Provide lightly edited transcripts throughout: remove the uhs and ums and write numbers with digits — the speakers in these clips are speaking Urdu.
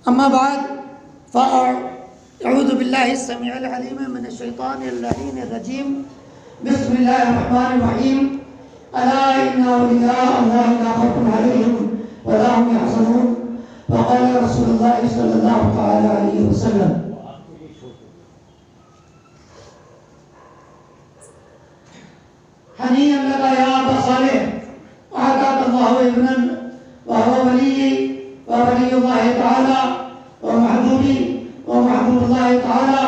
أما بعد فأعوذ بالله السميع العليم من الشيطان اللعين الرجيم. بسم الله الرحمن الرحيم. ألا إن أولياء الله لا خوف عليهم ولا هم يحزنون. وقال رسول الله صلى الله تعالى عليه وسلم. هنيئا لك يا أبا صالح وآتاك الله ابنا وهو ولي الله تعالى ومحبوبي ومحبوب الله تعالى،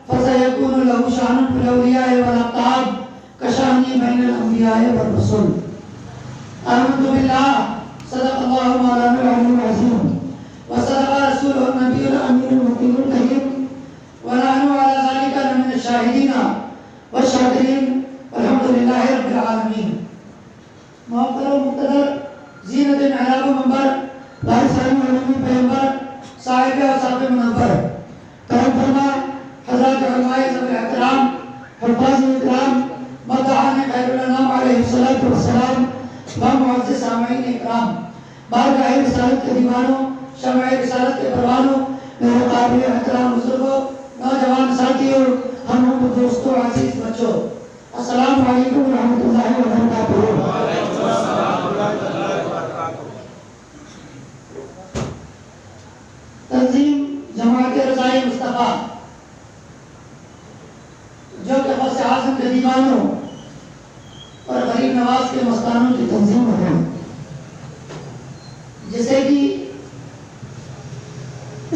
فسيكون له شأن في الأولياء والأقطاب كشأن بين الأنبياء والرسل. آمنت بالله، صدق الله مولانا العلي العظيم، وصدق رسوله النبي الأمين المكين الكريم، ونحن على ذلك لمن الشاهدين والشاكرين، والحمد لله رب العالمين. محترم مقتدر زینت محراب و منبر وارث علمی پیغمبر صاحب و صاحب منبر، کرم فرما حضرات علماء ذوی احترام، حفاظ اکرام، مدعان خیر الانام علیہ الصلوۃ والسلام، و معزز سامعین اکرام، بارگاہ رسالت کے دیوانوں، شمع رسالت کے پروانوں، میرے قابل احترام بزرگوں، نوجوان ساتھیوں، ہم دوستوں، عزیز بچوں، السلام علیکم ورحمۃ اللہ وبرکاتہ۔ تنظیم جماعت رضائے مصطفیٰ جو کہ غوث اعظم کے دیوانوں اور غریب نواز کے مستانوں کی تنظیم ہے، جسے کہ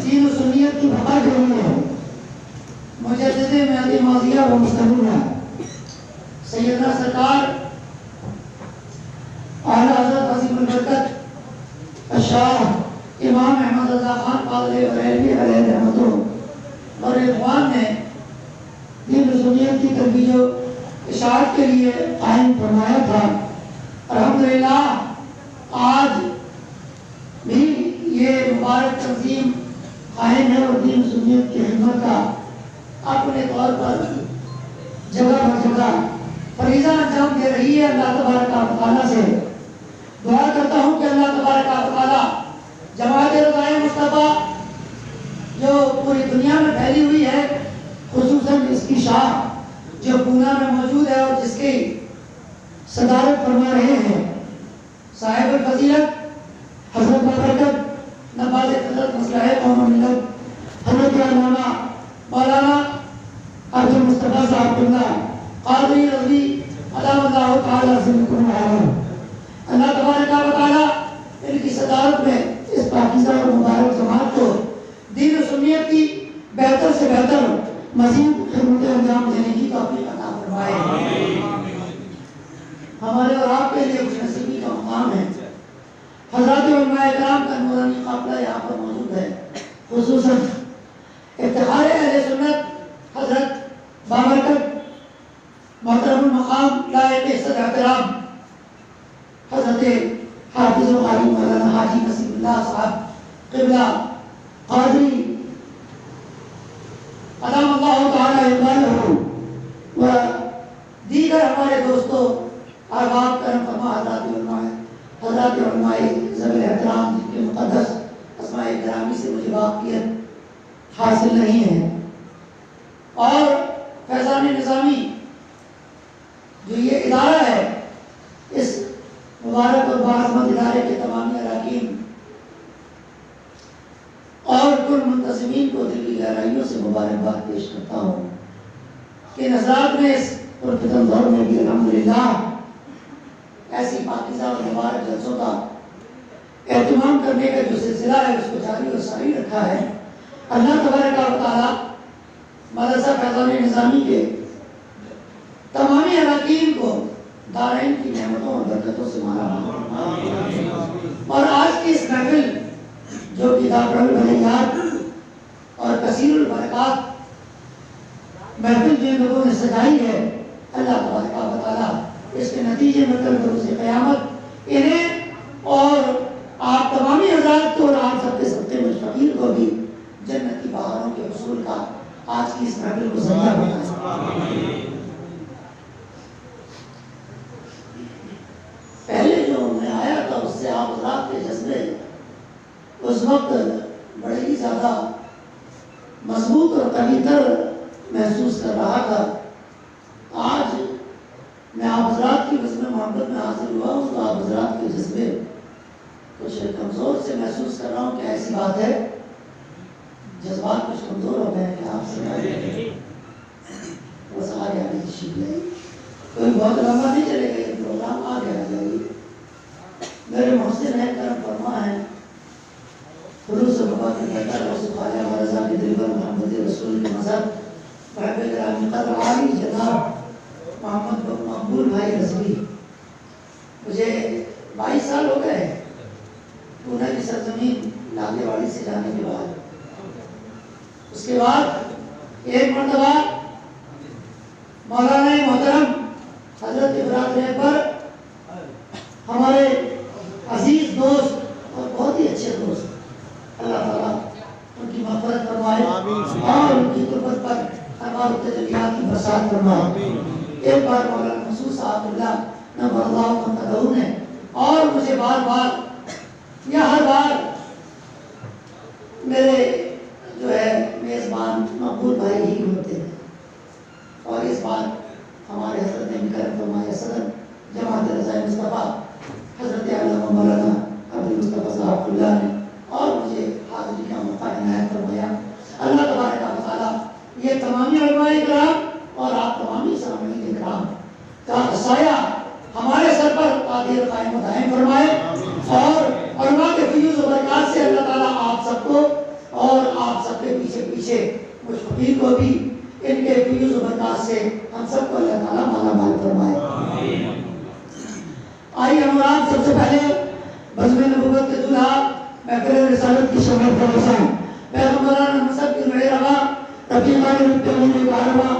دین و سنیت کی بقا کے لیے مجدد میعاد ماضیہ و مستقبل سیدنا سرکار اعلیٰ حضرت عظیم البرکت الشاہ امام احمد رضا خان قادری بریلوی علیہ رحمتہ اور رضوان نے دین و سنیت کی ترویج و اشاعت کے لیے قائم فرمایا تھا۔ الحمدللہ آج بھی یہ مبارک تنظیم قائم ہے اور دین و سنیت کی خدمت کا اپنے طور پر جگہ بر جگہ فریضہ انجام دے رہی ہے۔ اللہ تبارک و تعالیٰ سے دعا کرتا ہوں کہ اللہ تبارک و تعالیٰ جماعت رضائے مصطفیٰ جو پوری دنیا میں پھیلی ہوئی ہے، خصوصاً اس کی شاخ جو پونا میں موجود ہے اور جس کی صدارت فرما رہے ہیں صاحب الفضیلت حضرت بابرکت نواز فضلت مسلح قوم و ملت حضرت علامہ مولانا عبد المصطفیٰ صاحب اللہ قادری رضوی علام اللہ تعالیٰ ذکرکم عالم۔ اللہ تبارک و تعالیٰ ان کی صدارت میں اس پاکیزہ اور مبارک جماعت کو دین و سنیت کی بہتر سے بہتر مزید خدمت انجام دینے کی توفیق عطا فرمائے۔ ہمارے اور آپ کے لیے خوش نصیبی کا مقام ہے، حضرات علماء کرام کا نورانی قافلہ یہاں پر موجود ہے، خصوصاً افتخار اہل سنت حضرت بابرکت محترم المقام لائق عزت احترام حضرت حافظ و قاری مولانا حاجی نصیب اللہ صاحب قبلہ قادری علام اللہ تعالی اقبالہ و دیگر ہمارے دوستوں احباب کرم فرما حضرات علماء ذوی احترام جن کے مقدس اسماء گرامی سے مجھے واقفیت حاصل نہیں ہے، اور فیضان نظامی جو یہ ادارہ ہے، اس مبارک اور باعظمت ادارے کے تمام اراکین اور کل منتظمین کو دل کی گہرائیوں سے مبارکباد پیش کرتا ہوں کہ حضرات نے اس پرفتن دور میں بھی الحمدللہ ایسی پاکیزہ اور مبارک جلسوں کا اہتمام کرنے کا جو سلسلہ ہے اس کو جاری اور ساری رکھا ہے۔ اللہ تبارک و تعالیٰ مدرسہ فیضان نظامی کے تمامی اراکین کو دارین کی نعمتوں اور برکتوں سے مالا اور آج کی اس محفل جو کہ دار البلیات اور کثیر البرکات محفل جو لوگوں نے سجائی ہے، اللہ تبارک و تعالیٰ اس کے نتیجے میں کل بروز قیامت انہیں اور آپ تمامی حضرات کو اور آپ سب کے سب کے مشفقین کو بھی جنتی بہاروں کے حصول کا آج کی اس محفل کو ذریعہ بنائے۔ پہلے جو میں آیا تھا اس سے آپ حضرات کے جذبے اس وقت بڑے ہی زیادہ مضبوط اور قوی تر محسوس کر رہا تھا۔ آج میں آپ حضرات کی بزم محبت میں حاضر ہوا ہوں تو آپ حضرات کے جذبے کچھ کمزور سے محسوس کر رہا ہوں کہ ایسی بات ہے، جذبات کچھ کمزور ہو گئے ہیں کہ آپ سے وہ سارے آنے کی شیل ہے، کوئی بہت لمبا نہیں چلے گا، یہ پروگرام آگے آ جائے۔ میرے محسن ہے، کرم فرما ہے، خلوص و وفا کے بہتر اور صفایہ و رضا کے دل پر محمد رسول کے مذہب محبت گرامی قدر عالی جناب محمد مقبول بھائی رضوی، مجھے 22 سال ہو گئے پونے کی سرزمین لاگے واڑی سے جانے کے بعد۔ اس کے بعد ایک مرتبہ مولانا محترم حضرت ابراہیم رہبر ہمارے عزیز دوست اور بہت ہی اچھے دوست، اللہ تعالیٰ ان کی مغفرت فرمائے اور ان کی قربت پر انوار و تجلیات کی برسات فرمائے۔ ایک بار مولانا منصور صاحب اللہ نبر اللہ منتدعو نے اور مجھے بار بار یا ہر بار میرے جو ہے میزبان مقبول بھائی ہی ہوتے ہیں، اور اس بار ہمارے حضرت نے کرم فرمایا صدر جماعت رضا مصطفیٰ حضرت علامہ مولانا عبدالمصطفیٰ صاحب اللہ نے اور مجھے حاضری کا موقع عنایت فرمایا۔ اللہ تبارک و تعالیٰ یہ تمامی علماء کرام اور آپ تمامی سامعین کرام کا سایہ ہمارے سر پر قادر قائم و دائم فرمائے، اور علماء کے فیوز و برکات سے اللہ تعالیٰ آپ سب کو اور آپ سب کے پیچھے پیچھے مجھ فقیر کو بھی ان کے فیوز و برکات سے ہم سب کو اللہ تعالیٰ مالا مال فرمائے۔ آئیے ہم آپ سب سے پہلے بزم نبوت کے دلہا محفل رسالت کی شمع پر بسائیں، پیغمبران مصب کی نوے روا رفیقان ربتمون کاروا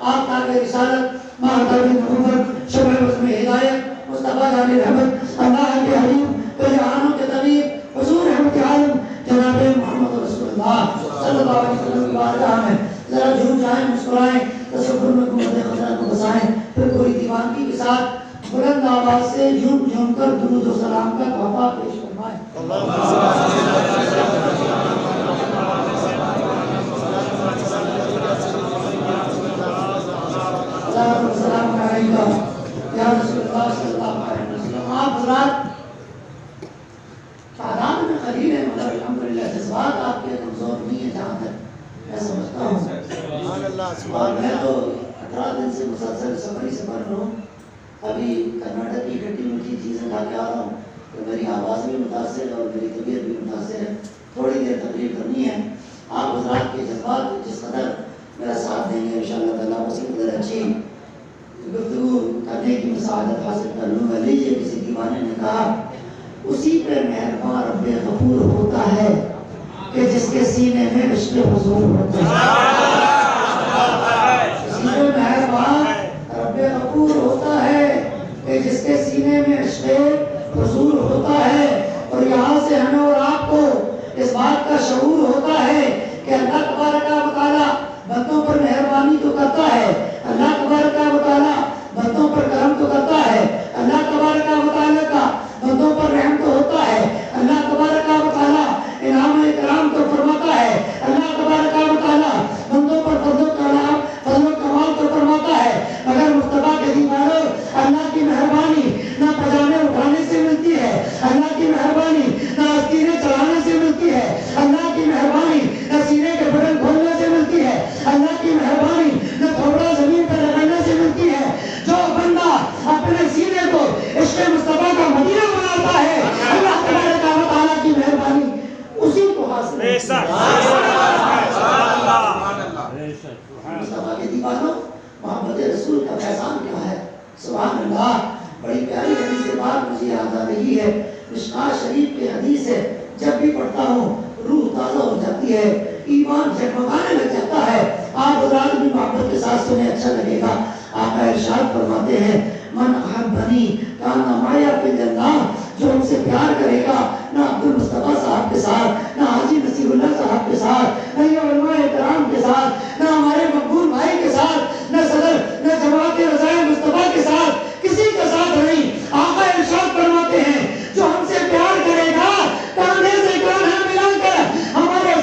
آپ تاک رسالت مہتاب نبوت شمع بزم ہدایت مصطفیٰ جان رحمت اللہ کے حبیب جہانوں کے طبیب حضور رحمت عالم جناب محمد رسول اللہ صلی اللہ علیہ وسلم کی بارگاہ میں ذرا جھوم جائیں، مسکرائیں، تصور میں قوت خطرہ کو بسائیں، پھر پوری دیوانگی کے ساتھ بلند آواز سے جھوم جھوم کر درود و سلام کا تحفہ پیش فرمائیں۔ السلام علیکم یا رسول اللہ صلی اللہ علیہ وسلم۔ آپ حضرات تعداد میں قلیل ہے مگر الحمدللہ جذبات آپ کے کمزور نہیں ہے جہاں تک میں سمجھتا ہوں، اور میں تو 18 دن سے مسلسل سفری سے بڑھ رہا ہوں، ابھی کرناٹک کی کھٹی میٹھی چیزیں کھا کے آ رہا ہوں تو میری آواز بھی متاثر ہے اور میری طبیعت بھی متاثر ہے، تھوڑی دیر تقریر کرنی ہے۔ آپ حضرات کے جذبات جس قدر میرا ساتھ دیں گے انشاءاللہ تعالیٰ اسی قدر اچھی گفتگو کرنے کی مساعدت حاصل کر لوں گا۔ لیجیے کسی دیوانے نے کہا اسی پہ مہربان رب غفور ہوتا ہے کہ جس کے سینے میں عشق حضور ہوتا ہے، اسی پہ مہربان رب غفور ہوتا ہے کہ جس کے سینے میں عشق حضور ہوتا ہے۔ اور یہاں سے ہمیں اور آپ کو اس بات کا شعور ہوتا ہے کہ اللہ تبارک و تعالیٰ بندوں پر مہربانی تو کرتا ہے، اللہ تبارک و تعالیٰ بندوں پر کرم تو کرتا ہے، اللہ تبارک و تعالیٰ کا بندوں پر رحم تو ہوتا ہے، اللہ تبارک و تعالیٰ انعام اکرام تو فرماتا ہے، اللہ تبارک و تعالیٰ بندوں پر فضل و کمال تو فرماتا ہے، مگر مصطفیٰ کے دیوانوں اللہ کی مہربانی نہ پجانے اٹھانے سے ملتی ہے، اللہ کی مہربانی نہ آستینیں چلانے سے ملتی ہے، اللہ کی مہربانی نہ سینے کے بٹن کھولنے سے ملتی ہے، اللہ کی مہربانی نہ تھوڑا زمین پر لگانے سے ملتی ہے۔ جو بندہ اپنے سینے کو عشق مصطفیٰ کا مدینہ بناتا ہے اللہ تبارک و تعالیٰ کی مہربانی اسی کو حاصل ہے۔ مصطفیٰ کے دیوانوں محمد رسول کا فیضان کیا ہے، سبحان اللہ۔ بڑی پیاری حدیث بات مجھے یاد آ رہی ہے، مشکوٰۃ شریف کے حدیث ہے، جب بھی پڑھتا ہوں روح تازہ ہو جاتی ہے، ایمان جگمگانے لگ جاتا ہے۔ آپ حضرات بھی محبت کے ساتھ سنیں، اچھا لگے گا۔ آقا ارشاد فرماتے ہیں من احبنی کان معی فی الجنہ، جو ہم سے پیار کرے گا نہ عبدالمصطفیٰ صاحب کے ساتھ، نہ حاجی نصیر اللہ صاحب کے ساتھ، نہ یہ علماء کرام کے ساتھ، نہ ہمارے مقبول بھائی کے ساتھ، نہ صدر نہ جماعت رضا مصطفیٰ کے ساتھ، کسی کے ساتھ نہیں۔ آقا ارشاد فرماتے ہیں جو ہم سے پیار کرے گا کاندھے سے کاندھا ملا کر ہمارے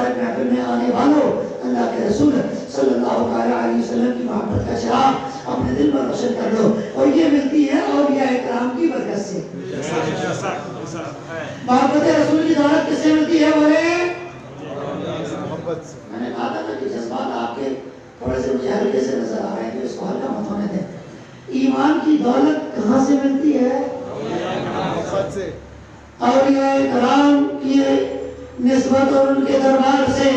مبارک محفل میں آنے والوں، اللہ کے رسول صلی اللہ علیہ وسلم کی محبت کا چراغ اپنے دل پر روشن کر دو، اور یہ ملتی ہے اولیاء کرام کی برکت سے۔ محبت رسول کی دولت کس سے ملتی ہے؟ بولے میں نے کہا تھا نا کہ جذبات آپ کے تھوڑے سے مجھے ہلکے سے نظر آ رہے ہیں، کہ اس کو ہلکا مت ہونے دیں۔ ایمان کی دولت کہاں سے ملتی ہے؟ اولیاء کرام کی نسبت اور ان کے دربار سے۔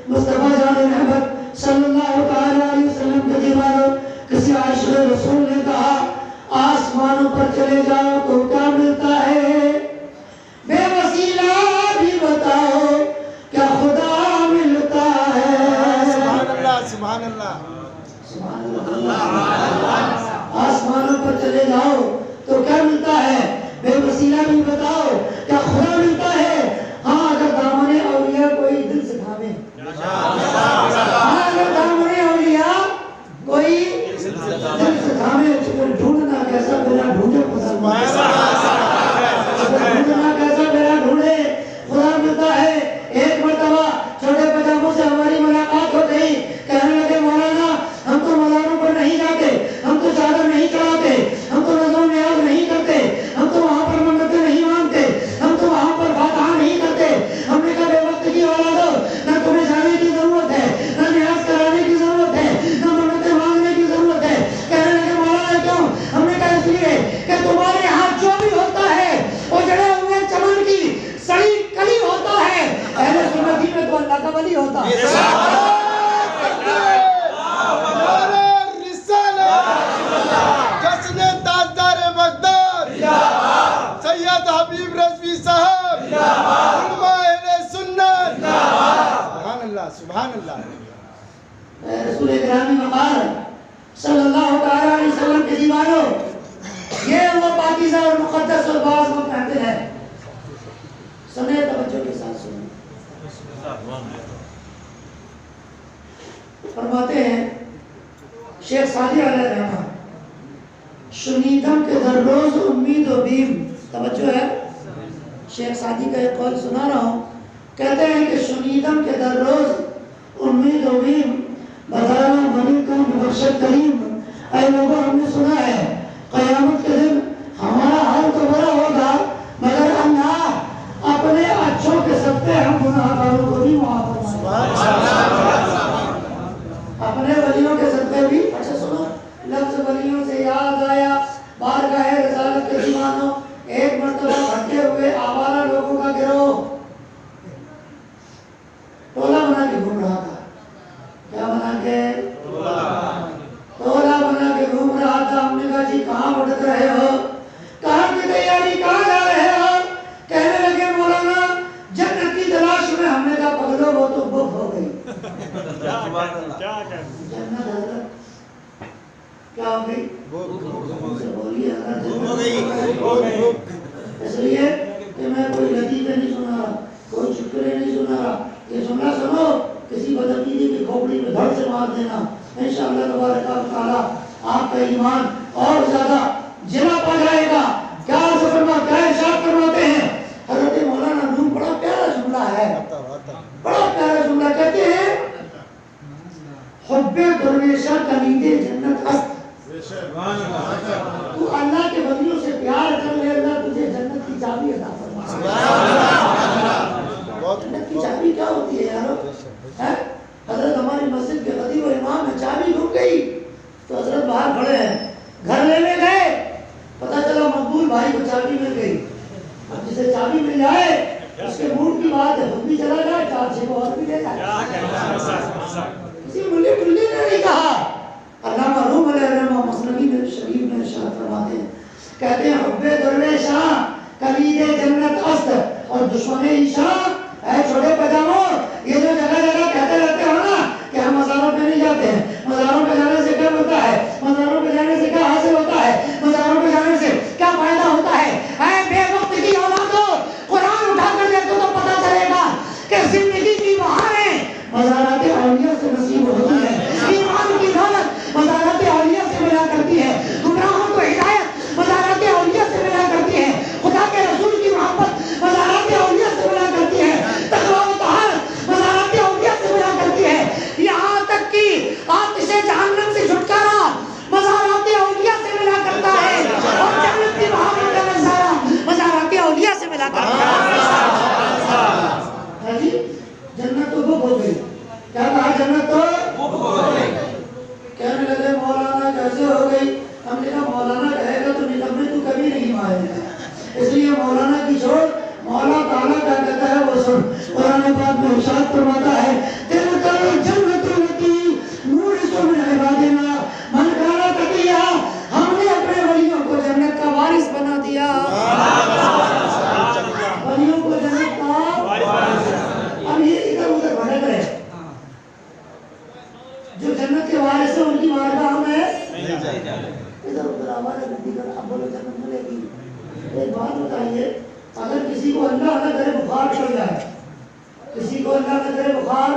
مصطفیٰ جان رحمت صلی اللہ علیہ وسلم کے دیوانوں، کسی عاشق رسول نے کہا آسمانوں پر چلے جاؤ تو کیا ملتا ہے؟ بے وسیلہ بھی بتاؤ کیا خدا ملتا ہے؟ سبحان اللہ سبحان اللہ سبحان اللہ۔ آسمانوں پر چلے جاؤ تو کیا ملتا ہے؟ بے وسیلہ بھی بتاؤ کیا خدا ملتا ہے؟ ہاں اگر دامن اولیاء کوئی دل سے تھامے، ہاں اگر دامن اولیاء کوئی دل سے تھامے، ڈھونڈنا کیسا میرا ڈھونڈے خدا، ڈھونڈنا کیسا میرا ڈھونڈے خدا ملتا ہے۔ ایک مرتبہ چھوٹے پجاموں سے ہماری ملاقات ہو گئی، کہنے لگے مولانا ہم تو مزاروں پر نہیں جاتے، ہم تو چادر نہیں چڑھاتے، ہم تو نظر و نیاز نہیں کرتے، ہم تو وہاں پر منتیں نہیں مانتے، ہم تو وہاں پر فاتحہ نہیں کرتے۔ ہم نے کہا بے وقت کی اولادو، نہ تمہیں جانے کی ضرورت ہے، نہ نیاز کرانے کی ضرورت ہے، نہ منتیں مانگنے کی ضرورت ہے۔ کہنے لگے مولانا کیوں؟ ہم نے کہا اس لیے کہ تمہارے ہاتھ جو بھی ہوتا ہے وہ جڑے ہوئے چمن کی سڑی کلی ہوتا ہے، اہل سنتی میں تو اللہ کا ولی ہوتا ہے۔ سید حبیب رضوی صاحب علماء اہل سنت، سبحان اللہ سبحان اللہ۔ رسول اکرامی مقام صلی اللہ علیہ وسلم کے دیوانوں، یہ وہ پاکیزہ اور مقدس اور باز محفل ہے۔ سنیں توجہ کے ساتھ سنیں۔ فرماتے ہیں شیخ سعدی علیہ رحمہ، شنیدم کے در روز امید و بیم، توجہ ہے، شیخ سعدی کا ایک قول سنا رہا ہوں، کہتے ہیں کہ شنیدم کے در روز امید و بیم بدانا بنی کم بخشت کریم۔ اے لوگوں ہم نے سنا ہے قیامت کے دن ہمارا حال تو بڑا ہوگا، مگر اللہ اپنے اچھوں کے صدقے ہم گناہ گاروں کو بھی معاف فرمائے، اپنے ولیوں کے صدقے بھی۔ اچھا سنو، لفظ ولیوں سے یاد آیا بارگاہ رسالت کے دیوانوں، ایک مرتبہ بھٹکے ہوئے آوارہ لوگوں کا گروہ ٹولہ بنا کے گھوم رہا تھا۔ کیا بنا کے؟ ٹولہ بنا کے گھوم رہا تھا۔ ہم نے کہا جی کہاں بھٹک رہے ہو؟ کہاں کی تیاری، کہاں جا رہے ہو؟ کہنے لگے مولانا جنت کی تلاش میں۔ ہم نے کہا پگلو وہ تو بک ہو گئی۔ جنت حضرت کیا ہو گئی؟ بولیے اس لیے کہ میں کوئی لطیفے نہیں سنا رہا، کوئی شکرے نہیں سنا رہا، یہ جملہ سنو کسی بدعقیدی کی کھوپڑی میں دھڑ سے مار دینا، انشاءاللہ تبارک و تعالی آپ کا ایمان اور زیادہ جلا پا جائے گا۔ کیا عرض فرما، کیا ارشاد فرماتے ہیں حضرت مولانا نور، بڑا پیارا جملہ ہے، بڑا پیارا جملہ، کہتے ہیں حب درویشہ کلید جنت است۔ تو اللہ کے ولیوں سے پیار کر لے، اللہ تجھے جنت کی چابی عطا فرمائے۔ جنت کی چابی کیا ہوتی ہے یارو؟ حضرت ہماری مسجد کے خطیب و امام ہے، چابی ڈھونڈ گئی تو حضرت باہر کھڑے ہیں، گھر لینے گئے، پتہ چلا مقبول بھائی کو چابی مل گئی۔ اب جسے چابی مل جائے اس کے موڈ کی بات ہے، خود بھی چلا جائے، چار چھ کو اور بھی لے جائے۔ کسی ملی نے نہیں کہا۔ علامہ روم علیہ الرحمہ مثنوی میں شریف میں ارشاد فرماتے ہیں، کہتے ہیں حب درویشاں کلید جنت است، اور دشمن عیشاں، اے چھوٹے پجاموں، یہ جو جگہ جگہ کہتے رہتے ہو نا کہ ہم مزاروں پہ نہیں جاتے ہیں، مزاروں پہ جانے سے کیا ملتا ہے، مزاروں پہ جانے سے کیا حاصل ہوتا ہے، مزاروں پہ جانے سے کیا فائدہ ہوتا ہے، اے بے وقت کی اولادو، قرآن اٹھا کر دیکھو تو پتہ چلے گا کہ زندگی کی بہاریں مزارات اولیاء سے نصیب ہوتی ہے، ایمان کی دولت مزارات اولیاء سے ملا کرتی ہے، گمراہوں کو ہدایت مزارات اولیاء سے ملا کرتی ہے، خدا کے رسول کی محبت مزارات اولیاء سے ملا کرتی ہے، تقویٰ و طہارت مزارات ہو گئی. کیا کہا؟ جنت تو کہنے لگے مولانا کیسے ہو گئی؟ ہم نے کہا مولانا کہے گا تو نکمے تو کبھی نہیں مارے گا، اس لیے مولانا کی چھوڑ، مولا تعالیٰ کیا کہتا ہے وہ سن. قرآن پاک میں ارشاد فرماتا ہے تلک الجنت التی نورث من عبادنا من کان تقیا، ہم نے اپنے ولیوں کو جنت کا وارث بنا دیا. ولیوں کو جنت کا اب یہ ادھر ادھر بھٹک رہے، جو جنت کے وارث ہیں ان کی بارگاہ میں ادھر ادھر آوازیں کرتی کر اب بولو جنت ملے گی. ایک بات بتائیے، اگر کسی کو اللہ نہ کرے بخار چڑھ جائے، کسی کو اللہ نہ کرے بخار،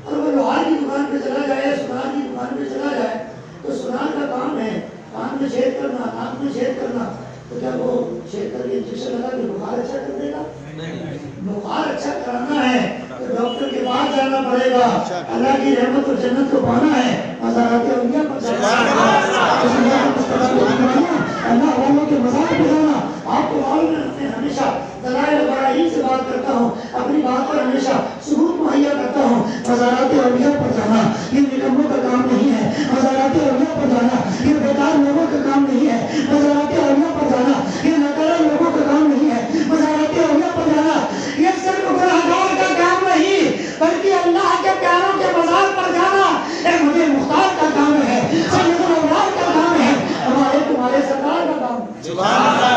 اور وہ لوہار کی دکان پہ چلا جائے، سنار کی دکان پہ چلا جائے، تو سنار کا کام ہے کان میں چھید کرنا، ناک میں چھید کرنا، تو کیا وہ چھید کر کے انجیکشن لگا کے بخار اچھا کر دے گا؟ بخار اچھا کرانا ہے تو ڈاکٹر کے پاس جانا پڑے گا. اللہ کی رحمت اور جنت کو پانا ہے، مزارات اولیاء پر جانا، اللہ والوں کے مزار پہ جانا. آپ کو معلوم ہے میں ہمیشہ دلائل براہین سے بات کرتا ہوں، اپنی بات پر ہمیشہ ثبوت مہیا کرتا ہوں. مزارات اولیاء پر جانا یہ نکموں کا کام نہیں ہے، مزارات اولیاء پر جانا یہ بیکار لوگوں کا کام نہیں ہے، مزارات اولیاء پر جانا یہ ناکارہ لوگوں کا کام نہیں ہے، مزارات اولیاء پر جانا یہ صرف گنہگار کا کام نہیں بلکہ اللہ کے پیاروں کے مزار پر جانا یہ مجھے مختار کا کام ہے، سید الابرار کا کام ہے، ہمارے تمہارے سرکار کا کام ہے. سبحان اللہ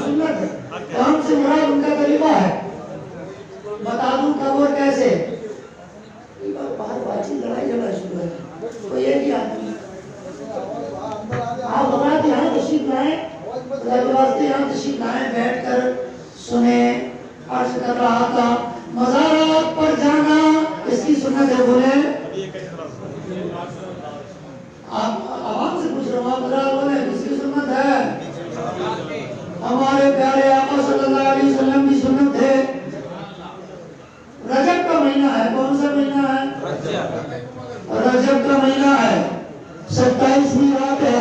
سنت ہے. کام سے مراد ان کا طریقہ ہے. بتا دوں کب اور کیسے؟ باہر بات چیت لڑائی جھگڑا شروع ہے، کوئی ایک ہی آدمی آپ حضرات یہاں تشریف لائیں، اللہ کے واسطے یہاں تشریف لائیں، بیٹھ کر سنیں. عرض کر رہا تھا مزارات پر جانا اس کی سنت ہے. بولے آپ عوام سے پوچھ رہا ہوں، آپ حضرات بولے کس کی سنت ہے؟ ہمارے پیارے آقا صلی اللہ علیہ وسلم کی سنت ہے. رجب کا مہینہ ہے، کون سا مہینہ ہے؟ رجب کا مہینہ ہے، 27ویں رات ہے،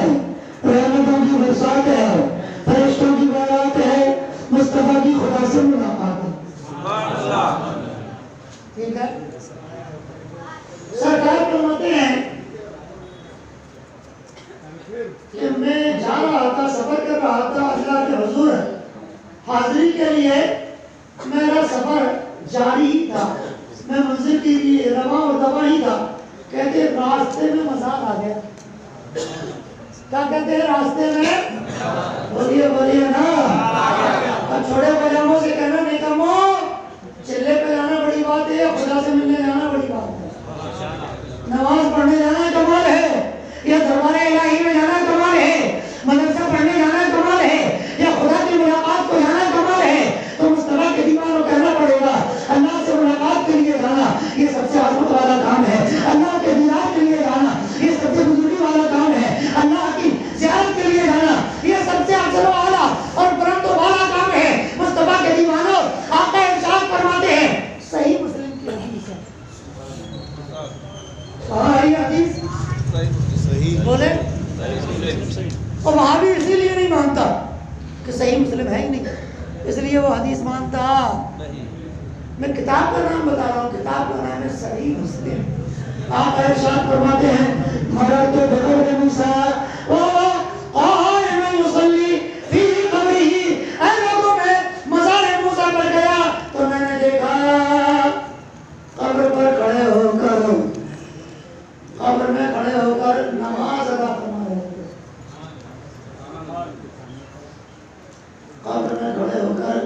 رحمتوں کی برسات ہے، فرشتوں کی بارات ہے، مصطفیٰ کی خدا سے ملاقات ہے. ٹھیک ہے. سرکار فرماتے ہیں کہ میں جا رہا تھا، سفر کر رہا تھا اللہ کے حضور حاضری کے لیے، میرا سفر جاری ہی تھا، میں منزل کے لیے رواں اور دوا ہی تھا. کہتے راستے میں مزار آ گیا. کیا کہتے ہیں راستے میں؟ بولیے بولیے نا. اب چھوڑے پجاموں سے کہنا نہیں کمو، چلے پہ جانا بڑی بات ہے، خدا سے ملنے جانا بڑی بات ہے. نماز پڑھنے جانا کمال ہے، یا دربار الہی میں جانا کمال ہے، مدرسہ پڑھنے جانا کمال ہے، یا خدا کی ملاقات کو جانا کمال ہے. تو مصطفیٰ کے دیوان کو کہنا پڑے گا اللہ سے ملاقات کے لیے جانا یہ سب سے عظمت والا کام ہے. اللہ کے دیدار کے لیے جانا یہ سب سے بزرگی والا کام ہے. اللہ کی زیارت کے لیے جانا یہ سب سے افضل و اعلیٰ اور بلند و بالا کام ہے. مصطفیٰ کے دیوانوں آقا ارشاد فرماتے ہیں، صحیح مسلم کی حدیث ہے. کہاں ہے حدیث؟ بولے. اور وہاں بھی اسی لیے نہیں مانتا کہ صحیح مسلم ہے ہی نہیں، اس لیے وہ حدیث مانتا. میں کتاب کا نام بتا رہا ہوں، کتاب کا نام ہے صحیح مسلم. آپ ارشاد فرماتے ہیں مررت بقبر موسیٰ قائما یصلی فی قبرہ، اے لوگوں میں مزار موسیٰ پر گیا تو میں نے دیکھا قبر پر کھڑے ہو کر، قبر میں کھڑے ہو کر نماز ادا فرما رہے تھے. قبر میں کھڑے ہو کر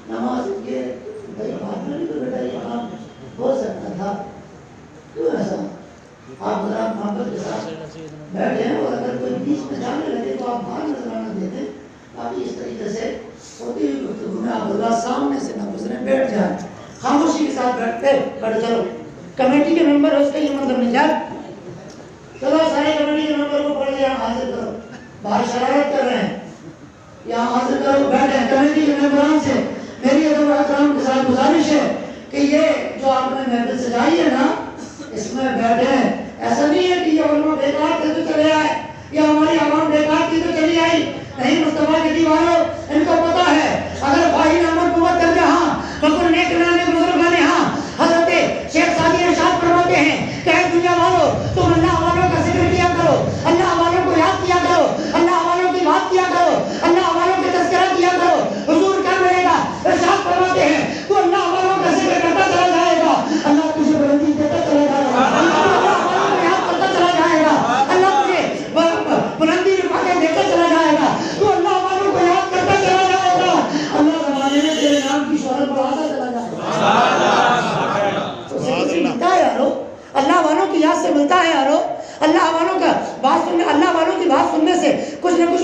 نماز کے بھائی بات میں بھی تو بیٹا یہ کام ہو سکتا تھا، کیوں ایسا؟ آپ ذرا محبت کے ساتھ بیٹھے ہیں اور اگر کوئی بیچ میں جانے لگے تو آپ باہر نظرانہ دیتے. آپ اس طریقے سے ہوتی ہوئی گفتگو میں آپ اللہ سامنے سے نہ گزریں، بیٹھ جائیں خاموشی کے ساتھ. بیٹھ چلو کمیٹی کے ممبر ہے اس کا یہ مطلب نہیں جائے. چلو سارے کمیٹی کے ممبر کو پڑھ یہاں حاضر کرو، باہر شرارت کر رہے ہیں یہاں حاضر کرو. بیٹھیں کمیٹی کے ممبران سے میری ادب و احترام کے ساتھ گزارش ہے کہ یہ جو آپ نے محفل سجائی ہے نا اس میں بیٹھیں. ایسا نہیں ہے کہ یہ علماء بیکار تھے تو چلے آئے یا ہماری عوام بیکار تھی تو چلی آئی. نہیں، مصطفیٰ کے دیوانوں ان کو پتا ہے اگر بھائی نامت قوت کر جہاں بکر نیک نانے بزرگانے ہاں حضرت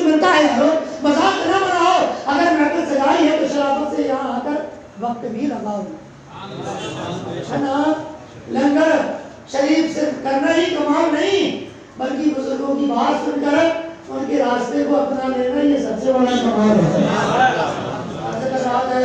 ملتا ہے یارو، مذاق نہ بناؤ. اگر محفل سجائی ہے تو شرافت سے یہاں آ کر وقت بھی لگاؤ. ہے نا؟ لنگر شریف صرف کرنا ہی کمال نہیں، بلکہ بزرگوں کی بات سن کر ان کے راستے کو اپنا لینا یہ سب سے بڑا کمال ہے.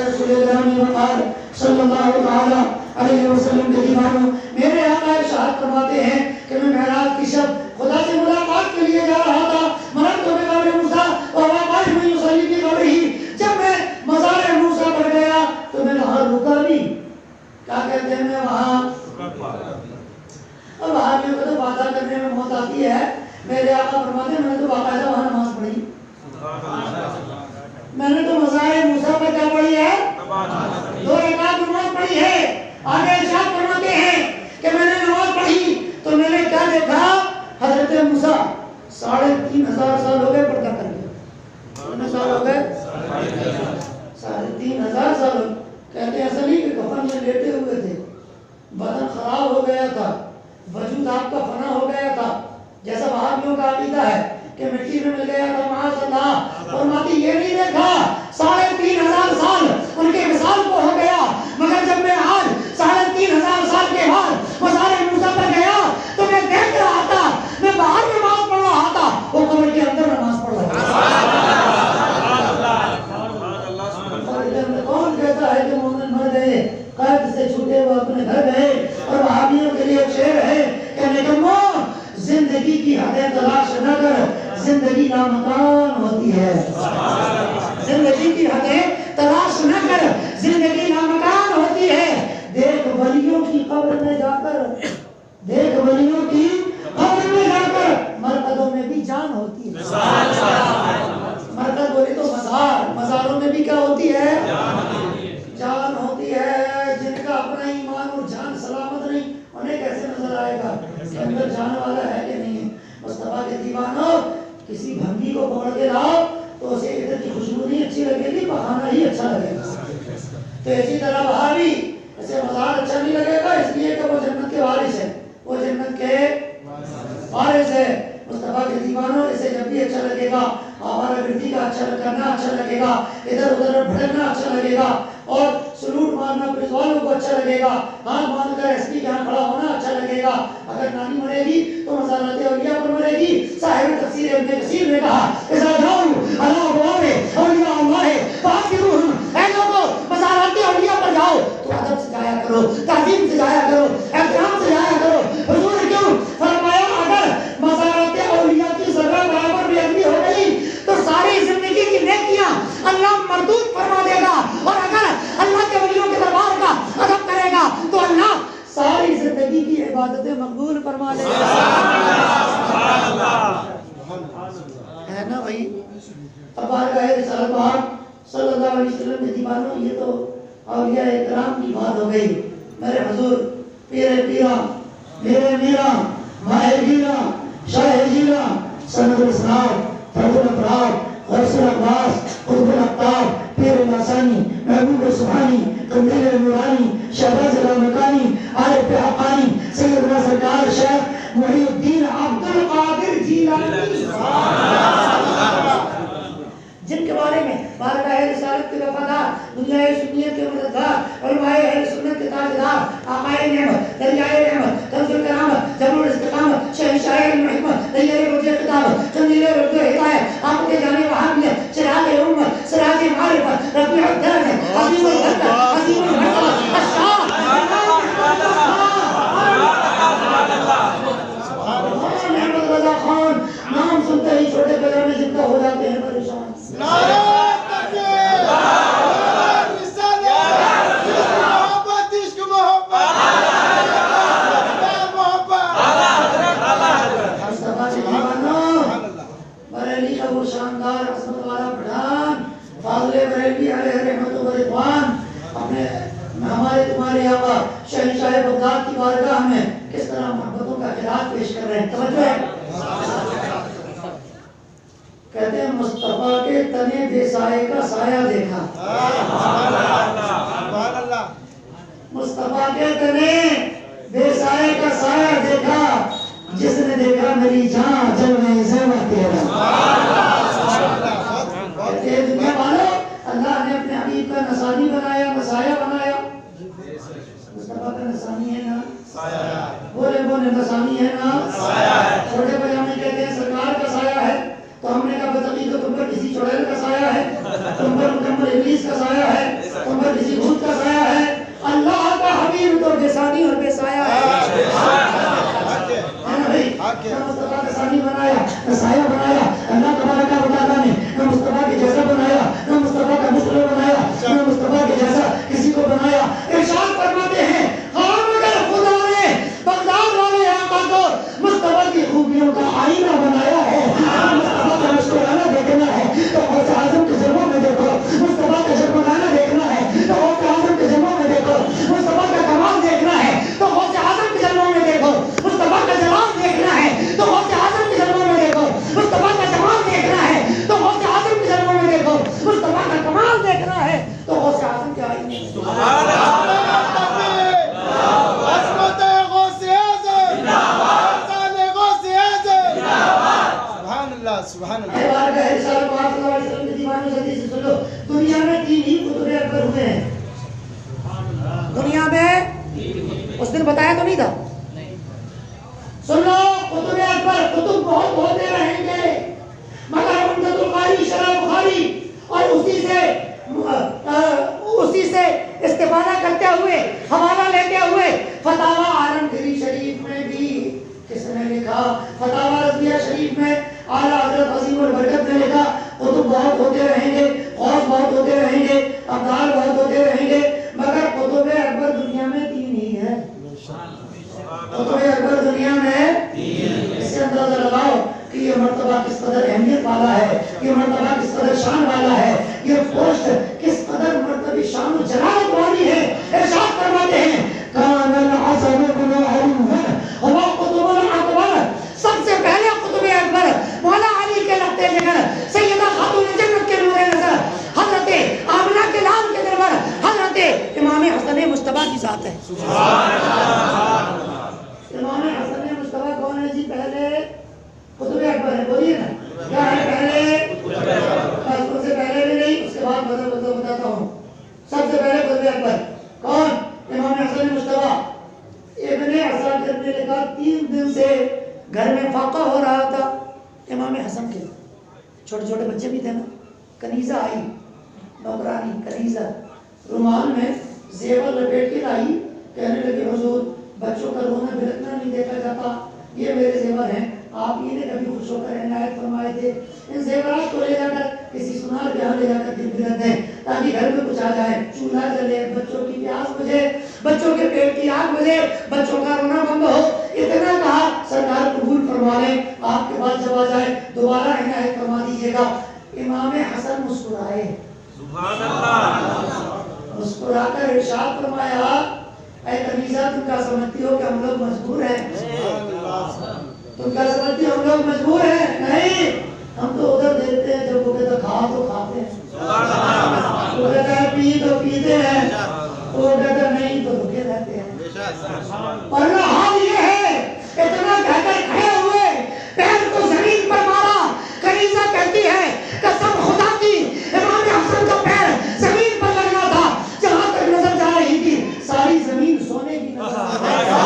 رسول گرامی وقار صلی اللہ تعالی علیہ وسلم کے دیوانوں، میرے آقا ارشاد فرماتے ہیں کہ میں معراج کی شب خدا سے ملاقات کے لیے جا رہا تھا. مررت بقبر موسیٰ وهو قائم يصلي في قبره. جب میں مزار موسیٰ پر گیا تو میں وہاں رکا نہیں. کیا کہتے ہیں؟ میں وہاں اب آدمیوں کو تو باتیں کرنے میں موت آتی ہے. میرے آقا فرماتے ہیں میں نے تو باقاعدہ وہاں نماز پڑھی. میں نے تو مزار موسیٰ پر کیا پڑھی ہے؟ 2 رکعت نماز پڑھی ہے. آگے ارشاد فرماتے ہیں کہ میں نے نماز پڑھی تو میں نے کیا دیکھا؟ حضرت موسیٰ 3,500 سال ہو گئے پردہ کر کے. کتنے سال ہو گئے؟ 3,500 سال. کہتے ہیں اصل ہی کہ کفن میں لیٹے ہوئے تھے، بدن خراب ہو گیا تھا، وجود آپ کا فنا ہو گیا تھا، جیسا وہابیوں کا عقیدہ ہے کہ مٹی میں مل گیا تھا. معاذ اللہ. فرماتی یہ نہیں دیکھا 3,500 سال ان کے وصال کو ہو گیا، مگر جب میں آج 3,500 سال کے بعد مزار موسیٰ پر گیا تو میں دیکھ رہا تھا، میں باہر نماز پڑھ رہا تھا، وہ قبر کے اندر نماز پڑھ رہا تھا. کون کہتا ہے کہ مومن مر گئے، قید سے چھوٹے وہ اپنے گھر گئے؟ اور وہابیوں کے لیے ایک شعر ہے کہ نکمو زندگی کی حدیں تلاش نہ کر، زندگی نامکان ہوتی ہے. زندگی کی حدیں تلاش نہ کر، زندگی نامکان ہوتی ہے. دیکھ ولیوں کی قبر میں جا کر، دیکھ ولیوں کی قبر میں جا کر مرقدوں میں بھی جان ہوتی ہے. مرقد بولے تو مزار، مزاروں میں بھی کیا ہوتی ہے؟ جان ہوتی ہے. جن کا اپنا ایمان اور جان سلامت نہیں انہیں کیسے نظر آئے گا کہ اندر جان والا ہے کہ نہیں ہے؟ مصطفیٰ کے دیوانوں، کسی بھنگی کو پکڑ کے لاؤ تو اسے ادھر کی خوشبو نہیں اچھی لگے گی، بہانا ہی اچھا لگے گا. تو اسی طرح وہابی اسے مزار اچھا نہیں لگے گا اس لیے کہ وہ جنت کے وارث ہے، وہ جنت کے وارث ہے. مصطفیٰ کے دیوانوں اسے جب بھی اچھا لگے گا، آوارہ گردی کا اچھا کرنا اچھا لگے گا، ادھر ادھر بھٹکنا اچھا لگے گا، اور سلوٹ مارنا پولیس والوں کو اچھا لگے گا، ہاتھ باندھ کر ایس پی کے یہاں کھڑا ہونا اچھا لگے گا. اگر نانی مرے گی تو مزارات اولیاء پر مرے گی. صاحب تفسیر ابن کثیر نے کہا اذا جاؤ علی ابواب اولیاء اللہ فاکروہم، اے لوگوں مزارات اولیاء پر جاؤ تو ادب سے جایا کرو، تعظیم سے جایا کرو، احترام سے جایا کرو. حضور کیوں فرمایا اگر مزارات اولیاء کی ذرہ برابر بھی اگلی ہو گئی تو ساری زندگی کی نیکیاں اللہ مردود فرما دے گا، اور اگر اللہ کے ولیوں کے دربار کا ادب کرے گا تو اللہ ساری زندگی کی عبادتیں مقبول فرما لے گا. ہے نا بھائی؟ اب بارگاہ رسالت پاک صلی اللہ علیہ وسلم کے دیوانوں، یہ تو اولیاء اکرام کی بات ہو گئی. میرے حضور پیر پیرا، میرے میرا، ماہ گیرا، شاہ جیرا، سند الاسلام، فرد الافراد، غوث العباس، قطب الاقطاب، پیر الاسانی، محبوب سبحانی، قندیل نورانی، شہباز الامکانی، عارف حقانی، سیدنا سرکار شیخ محی الدین عبد القادر جیلانی، جن کے بارے میں بارگاہ رسالت کے وفادار، دنیا سنیت کے مددگار، علماء اہل سنت کے تاجدار، آقائے نعمت، دریائے رحمت، کنز الکرامت، جمع الاستقامت، شہنشاہ الحکمت، نیر رجع خطاب، قندیل رجع ہدایت، آمد جانے وحامیت، چراغ امت، سراج معرفت، رفیع الدرجہ، عظیم البرکت، عظیم المرتبہ، الشاہ محمد رضا خان. نام سنتے ہی چھوٹے پیدا میں زندہ ہو جاتے ہیں پریشان. بریلی کا وہ شاندار عظمت والا پٹھان فاضل بریلوی علیہ رحمت و رضوان اپنے ہمارے تمہارے آقا شہنشاہ بغداد کی بارگاہ میں کس طرح محبتوں کا خراج پیش کر رہے ہیں. توجہ ہے. کہتے ہیں مصطفیٰ کے تنے بے سائے کا سایہ دیکھا. مصطفیٰ کے تنے بے سائے کا سایہ دیکھا، جس نے دیکھا میری جان جلوے زیبا تیرا. ثانی ہے نا بولے بولے نہ ثانی ہے نا چھوٹے پجامے کہتے ہیں سرکار کا سایہ ہے، تو ہم نے کہا بتائی تو تم پر کسی چڑیل کا سایہ ہے، تم پر ابلیس کا سایہ ہے، تم پر کسی بھوت کا سایہ ہے، اللہ کا حبیب تو بے ثانی اور بے سایہ ہے نا بھائی؟ نہ مصطفیٰ کا ثانی بنایا نہ سایہ بنایا اللہ تبارک و تعالیٰ نے، نہ مصطفیٰ کے جیسا بنایا نہ مصطفیٰ کا مثل بنایا نہ مصطفیٰ کے جیسا کسی کو بنایا۔ ارشاد فرماتے ہیں ہاں مگر خدا نے بغداد والے آقا کو مصطفیٰ کی خوبیوں کا آئینہ بنایا ہے، مصطفیٰ کا مشکلانہ دیکھنا ہے تو غوث اعظم کے جلووں میں دیکھو، مصطفیٰ کا جلوانہ دیکھنا ہے تو غوث اعظم کے جلووں میں دیکھو، مصطفیٰ کا کمال دیکھنا ہے تو غوث اعظم کے جلووں میں دیکھو، مصطفیٰ کا جلال دیکھنا ہے تو غوث اعظم کے جلووں میں دیکھو، مصطفیٰ کا جمال دیکھنا ہے تو غوث اعظم کے جلووں میں دیکھو، مصطفیٰ کا کمال دیکھنا ہے تو غوث اعظم کے آئینے میں دیکھو۔ سبحان اللہ۔ دنیا میں 3 ہی قطب اکبر ہوئے ہیں، دنیا میں اس دن بتایا تو نہیں تھا، سن لو قطب اکبر قطب بہت ہوتے رہیں گے، مگر عمدۃ القاری شرح بخاری اور اسی سے استفادہ کرتے ہوئے حوالہ لیتے ہوئے فتاوی عالمگیری شریف میں بھی کس نے لکھا، فتاوی رضویہ شریف میں اعلیٰ حضرت عظیم البرکت نے لکھا قطب بہت ہوتے رہیں گے، غوث بہت ہوتے رہیں گے، ابدال بہت ہوتے رہیں گے، مگر قطب اکبر دنیا میں 3 ہی ہے، قطب اکبر دنیا میں اس سے اندازہ لگاؤ کہ یہ مرتبہ کس قدر اہمیت والا ہے، یہ مرتبہ کس قدر شان والا ہے، یہ پوسٹ کس قدر مرتبہ شان و جلالت والی ہے۔ ارشاد فرماتے ہیں کان الحسن بن علی هو قطب الاکبر، سب سے پہلے قطب اکبر مولا علی کے لگتے جگر، سیدہ خاتون جنت کے نور نظر، حضرت آمنہ کے لال کے دربار، حضرت امام حسن مصطفیٰ کی ذات ہے۔ امام حسن مصطفیٰ کون ہے جی؟ پہلے قطب اکبر ہے، بولیے نا کیا ہے پہلے؟ بس اس سے پہلے بھی نہیں، اس کے بعد بتاتا ہوں۔ سب سے پہلے قطب اکبر کون؟ امام حسن مصطفیٰ۔ ابن عساکر نے لکھا 3 دن سے گھر میں فاقہ ہو رہا تھا امام حسن کے، چھوٹے چھوٹے بچے بھی تھے نا، کنیزہ آئی، نوکرانی کنیزہ رومال میں زیور لپیٹ کے لائی، کہنے لگے حضور بچوں کا رونا بلکنا نہیں دیکھا جاتا، یہ میرے زیور ہیں، آپ ہی نے کبھی خوش ہو کر عنایت فرمائے تھے، ان زیورات کو لے جا کر کسی سنار کے ہاں لے جا کر گرد دیں تاکہ گھر میں کچھ آ جائے، چولہا جلے، بچوں کی پیاس بجھے، بچوں کے پیٹ کی آگ بجھے، بچوں کا رونا بند ہو۔ اتنا کہا سرکار قبول فرما لیں، آپ کے پاس جب آ جائے دوبارہ عنایت فرما دیجیے گا۔ امام حسن مسکرائے، سبحان اللہ، مسکرا کر ارشاد فرمایا اے کنیزہ تم کیا سمجھتی ہو کہ ہم لوگ مجبور ہیں؟ تم کیا سمجھتی ہو ہم لوگ مجبور ہیں؟ نہیں، ہم تو ادھر دیکھتے ہیں، جب وہ کہتا کھا تو کھاتے ہیں، وہ کہتا ہے پی تو پیتے ہیں، وہ کہتا نہیں تو بھوکے رہتے ہیں۔ اور حال یہ ہے اتنا کہہ کر کھڑے ہوئے، پیر کو زمین پر مارا، کنیزہ کہتی ہے قسم خدا کی امام حسن کا پیر زمین پر لگنا تھا، جہاں تک نظر جا رہی تھی ساری زمین سونے کی نظر آ رہی تھی۔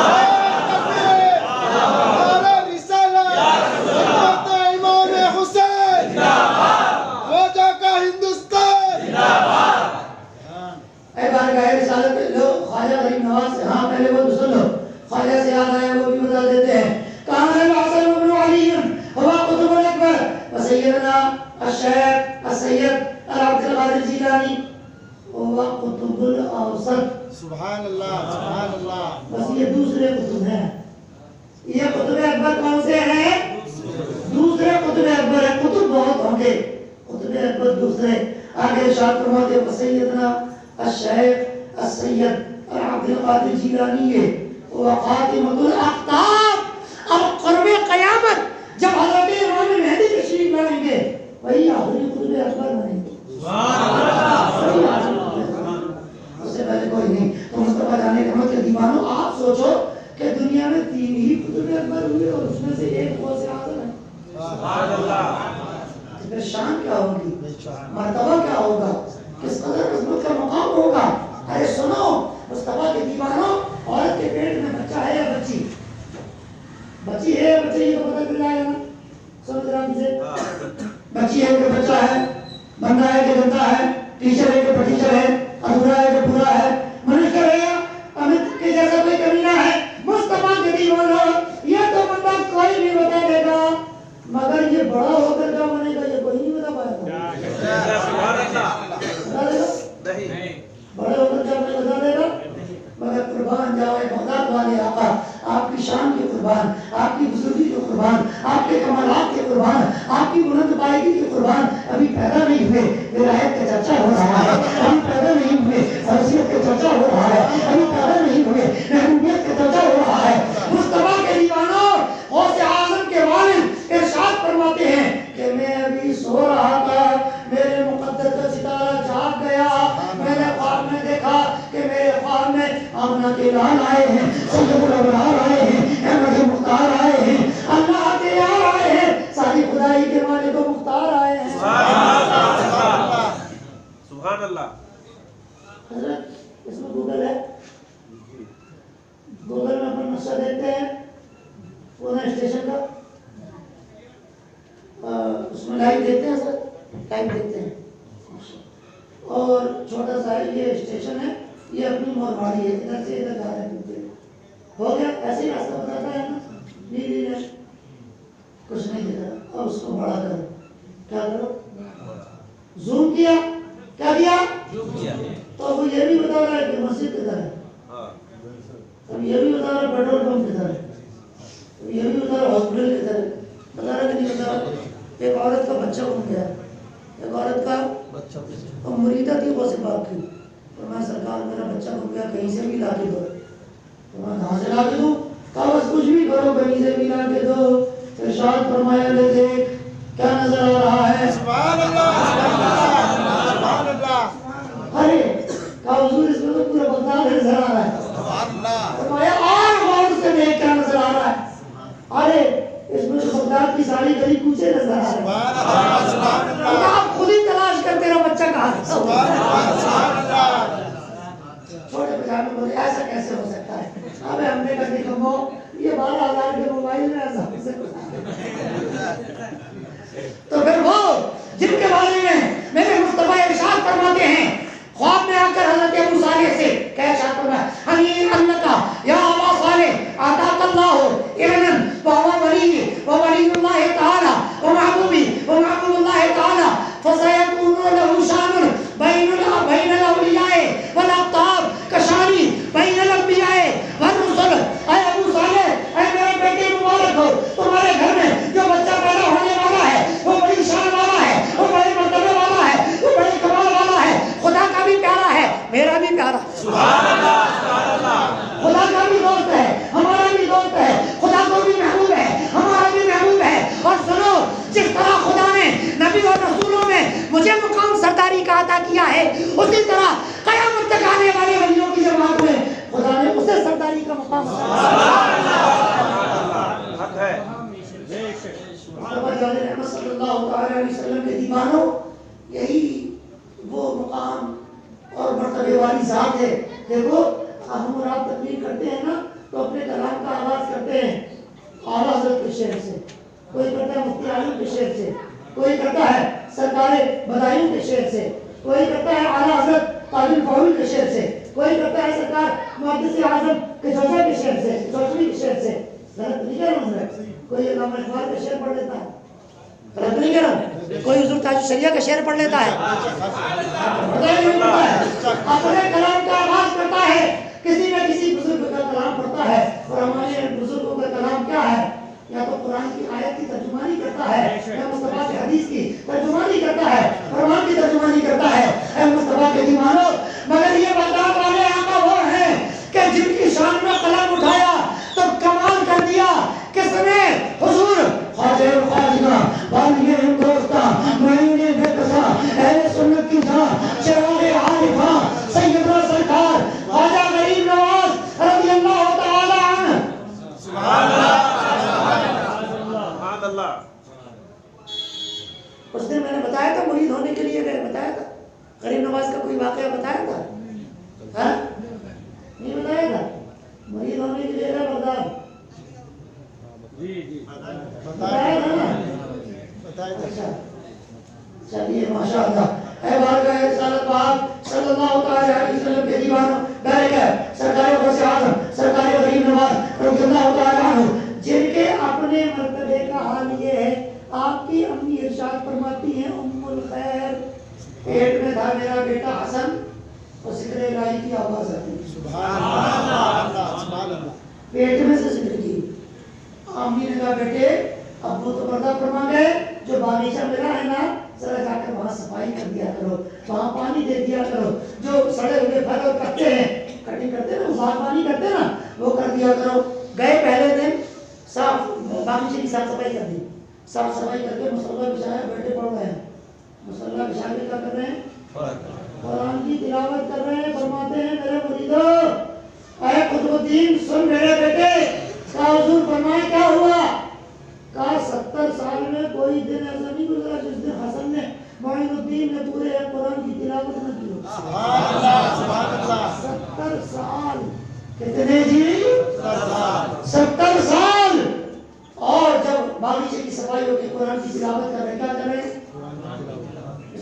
خواجہ غریب نواز سے ہاں پہلے وہ سن لو، خواجہ سے یاد آیا وہ بھی بتا دیتے ہیں۔ کان الحسن بن علی هو قطب الاکبر وسیدنا الشیخ السید عبد القادر جیلانی هو قطب الاوسط۔ سبحان اللہ سبحان اللہ۔ بس یہ دوسرے قطب ہیں، یہ قطب اکبر کون سے ہیں؟ دوسرے قطب اکبر ہیں، قطب بہت ہوں گے، قطب اکبر دوسرے۔ آگے ارشاد فرماتے وسیدنا الشیخ السید عبد القادر جیلانی وخاتمۃ الاقطاب۔ اب قرب قیامت جب حضرت امام مہدی تشریف لائیں گے وہی آخری قطب اکبر بنیں گے، اس سے پہلے کوئی نہیں۔ تو مصطفیٰ جانے رحمت کے دیوانوں آپ سوچو کہ دنیا میں 3 ہی قطب اکبر ہوئے اور اس میں سے ایک غوث اعظم ہے، سبحان اللہ۔ پھر شان کیا ہوگی، مرتبہ کیا ہوگا، کس قدر عظمت کا مقام ہوگا۔ ارے سنو مصطفیٰ کے دیوانوں، عورت کے پیٹ قربان جاؤ بغداد والے آقا، آپ کی شان کے قربان، آپ کی بزرگی کے قربان، آپ کے کمالات کے قربان، آپ کی بلند پائیگی کے قربان، ابھی پیدا نہیں ہوئے ولایت کا چرچا ہو رہا ہے، ابھی پیدا نہیں ہوئے حیثیت کا چرچا ہو رہا ہے، ابھی پیدا نہیں ہوئے محبوبیت کا چرچا ہو رہا ہے۔ مصطفیٰ کے دیوانوں، غوث اعظم کے والد ارشاد فرماتے ہیں کہ میں ابھی سو رہا تھا، میرے مقدر کا ستارہ جاگ گیا، میں نے خواب میں دیکھا کہ میرے خواب میں آمنہ کے لال آئے ہیں، سید الابرار آئے ہیں، احمد مختار آئے ہیں، اللہ کے یار آئے ہیں، ساری خدائی کے مالک و مختار آئے ہیں۔ سبحان اللہ۔ حضرت اس میں گوگل ہے، گوگل میں اپنا نقشہ دیکھتے ہیں پونا اسٹیشن کا، اس میں لائیو دیکھتے ہیں سر، لائیو دیکھتے ہیں، اور چھوٹا سا یہ اسٹیشن ہے، یہ اپنی مورواڑی ہے، ادھر سے ادھر جا رہے ہیں، ہو گیا ایسے ہی راستہ بتاتا ہے نا، نہیں کچھ نہیں دیتا، اور اس کو بڑا کرو، کیا کرو، زوم کیا، کیا کیا، تو وہ یہ بھی بتا رہا ہے کہ مسجد کدھر ہے، اب یہ بھی بتا رہا ہے پیٹرول پمپ کدھر ہے، یہ بھی بتا رہا ہے ہاسپٹل کدھر ہے، بتا رہا کہ نہیں بتا رہا۔ ایک عورت کا بچہ گم گیا، ایک عورت کا بچہ مریدہ تھی غوث پاک کی، تو میں سرکار میرا بچہ گم گیا کہیں سے بھی لا کے دو، تو میں کہاں سے لا کے دوں، کہا بس کچھ بھی کرو کہیں سے بھی لا کے دو، ارشاد فرمایا لے دیکھ کیا نظر آ رہا ہے، سبحان اللہ سبحان اللہ۔ ارے کہا حضور اس میں تو پورا بغداد نظر آ رہا ہے، فرمایا اور غور سے دیکھ کیا نظر آ رہا ہے، ارے اس میں تو بغداد کی ساری گلی کوچے نظر آ رہے ہیں، آپ خود ہی تلاش کر تیرا بچہ کہاں ہے، چھوٹے پجامے بولے ایسا کیسے ہو سکتا ہے، ابے ہم نے کہا نکمو یہ 12,000 کے موبائل میں ایسا ہو سکتا ہے۔ تو پھر وہ جن کے بارے میں میرے مصطفیٰ ارشاد فرماتے ہیں خواب میں آ کر حضرت ابو صالح سے کیا ارشاد فرمایا، حنین انکا یا ابا صالح آتاک اللہ ابنن وہو ولی وولی اللہ تعالی ومحبوبی ومحبوب اللہ تعالی فسیکون له شان بین الاولیاء والاقطاب کشانی بین الانبیاء والرسل۔ اے ابو صالح، اے میرے بیٹے مبارک ہو، تمہارے گھر میں جو بچہ پیدا ہونے والا ہے وہ بڑی شان والا ہے، وہ بڑے مرتبے والا ہے، وہ بڑے کمال والا ہے، خدا کا بھی پیارا ہے، میرا بھی پیارا ہے، سبحان اللہ سبحان اللہ، خدا کا بھی دوست ہے، ہمارا بھی دوست ہے، خدا کو بھی محبوب ہے، ہمارا بھی محبوب ہے۔ اور سنو، جس طرح خدا نے نبی اور رسولوں میں مجھے مقام سرداری کا عطا کیا ہے، اسی طرح قیامت تک آنے والے ولیوں کی جماعت میں خدا نے اسے سرداری کا مقام محمد صلی اللہ علیہ وسلم کے دیوانوں، یہی وہ مقام اور مرتبے والی ذات ہے۔ دیکھو ہم اور آپ تقریر کرتے ہیں نا تو اپنے کلام کا آغاز کرتے ہیں اعلیٰ حضرت کے شعر سے، کوئی کرتا ہے مفتی اعظم کے شعر سے، کوئی کرتا ہے سرکار بدائیوں کے شعر سے، کوئی کرتا ہے اعلیٰ حضرت قاضی الفاضل کے شعر سے، کوئی کرتا ہے سرکار محدث اعظم کے چوچا کے شعر سے، چوچوی کے شعر سے۔ غلط نہیں کہہ رہا ہوں، کوئی علامہ اقبال کا شعر پڑھ لیتا ہے، غلط نہیں کہہ رہا ہوں، کوئی حضور تاج الشریعہ کا شعر پڑھ لیتا ہے، اپنے کلام کا آغاز کرتا ہے، کسی نہ کسی بزرگ کا کلام پڑھتا ہے، اور ہمارے بزرگوں کا کلام کیا ہے، یا تو قرآن کی آیت کی ترجمانی کرتا ہے، یا مصطفیٰ کی حدیث کی ترجمانی کرتا ہے، قرآن کی ترجمانی کرتا ہے۔ اے مصطفیٰ کے دیوانوں، مگر یہ بغداد والے آقا وہ ہیں کہ جن کی شان میں قلم اٹھایا تو کمال کر دیا، کس نے؟ حضور خواجہ خواجہ بالیہ ہندوستہ معین بے قصہ اہل سنت کی جان چراغ عارفاں سیدنا سرکار خواجہ غریب نواز رضی اللہ تعالی عنہ۔ سبحان اللہ سبحان اللہ۔ اس دن میں نے بتایا تھا مرید ہونے کے لیے گئے، بتایا تھا غریب نواز کا کوئی واقعہ بتایا تھا؟ ہاں نہیں بتایا تھا؟ مرید ہونے کے لیے گئے بغداد، بتایا تھا نا؟ اچھا چلیے ماشاء اللہ۔ اے بارگاہ رسالت پاک صلی اللہ علیہ وسلم کے دیوانوں، بیٹھ کر سرکار غوث اعظم سرکار غریب نواز رضی اللہ تعالی عنہ، جن کے اپنے مرتبے کا حال یہ ہے، آپ کی امی ارشاد فرماتی ہیں ام الخیر، پیٹ میں تھا میرا بیٹا حسن اور ذکر الہی کی آواز آتی، سبحان اللہ نا وہ کر دیا کرو. گئے پہلے دن صاف باغیچے کی صاف صفائی کر دی, صاف صفائی کر کے مصلہ بچھایا, بیٹھے پڑھ رہے ہیں, مصلہ بچھا کے کیا کر رہے ہیں, قرآن کی تلاوت کر رہے ہیں. فرماتے ہیں میرے مریدو اے قطب الدین سن میرے بیٹے, کہا حضور فرمائے کیا ہوا, کہا 70 سال میں کوئی دن ایسا نہیں گزرا جس دن حسن نے معین الدین نے پورے قرآن کی تلاوت نہ کی. سبحان اللہ سبحان اللہ. 70 سال, کتنے جی, 70 سال. اور جب باغیچے کی صفائی ہو کے قرآن کی تلاوت کر رہے ہیں, کیا کر رہے ہیں,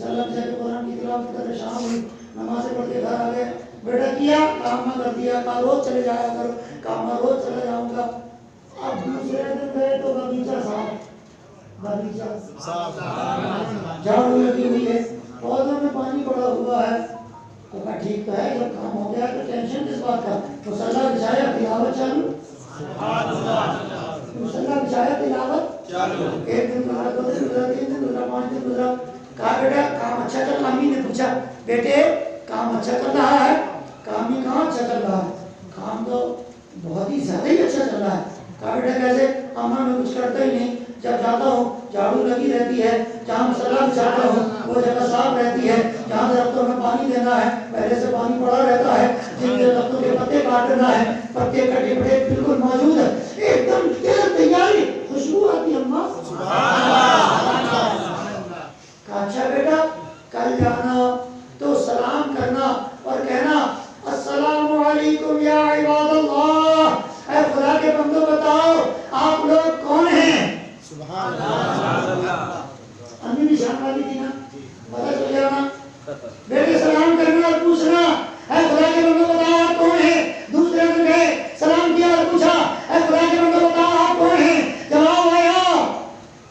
اللہ سے قرآن کی تلاوت کر رہے, شام ہوئی نماز پڑھ کے گھر آ گئے, بیٹا کیا کام کر دیا, کہا روز چلے جایا کرو, کام روز چلے جاؤں گا. اب دوسرے دن گئے تو باغیچہ صاف, باغیچہ صاف, جھاڑو لگی ہوئی ہے, پودوں میں پانی پڑا ہوا ہے. تو کہا ٹھیک تو ہے, جب کام ہو گیا تو ٹینشن کس بات کا, مصلہ بچھایا تلاوت چالو, مصلہ بچھایا تلاوت چالو. ایک دن گزرا, 2 دن گزرا, 3 دن گزرا, 5 دن گزرا. کہا بیٹا کام اچھا چل رہا, امی نے پوچھا بیٹے کام اچھا چل رہا ہے, کام ہی کہاں اچھا چل رہا ہے, کام تو بہت ہی زیادہ ہی اچھا چل رہا ہے. کہا بیٹا کیسے, اما میں کچھ کرتا ہی نہیں, جب جاتا ہوں جھاڑو لگی رہتی ہے, جہاں مصلہ بچھاتا ہوں وہ جگہ صاف رہتی ہے, جہاں درختوں میں پانی دینا ہے پہلے سے پانی پڑا رہتا ہے, جن درختوں کے پتے کاٹنا ہے پتے کٹے پڑے بالکل موجود ہے, ایک دم تیاری, خوشبو آتی ہے اماں. اچھا بیٹا کل جانا تو سلام کرنا اور کہنا السلام علیکم یا عباد اللہ, اے خدا کے بندو بتاؤ آپ لوگ کون ہیں. سبحان اللہ. امی بھی شان والی تھی نا, پتہ چل جانا, بیٹے سلام کرنا اور پوچھنا اے خدا کے بندو بتاؤ آپ کون ہیں. دوسرے دن گئے سلام کیا اور پوچھا اے خدا کے بندو بتاؤ آپ کون ہیں. جواب آیا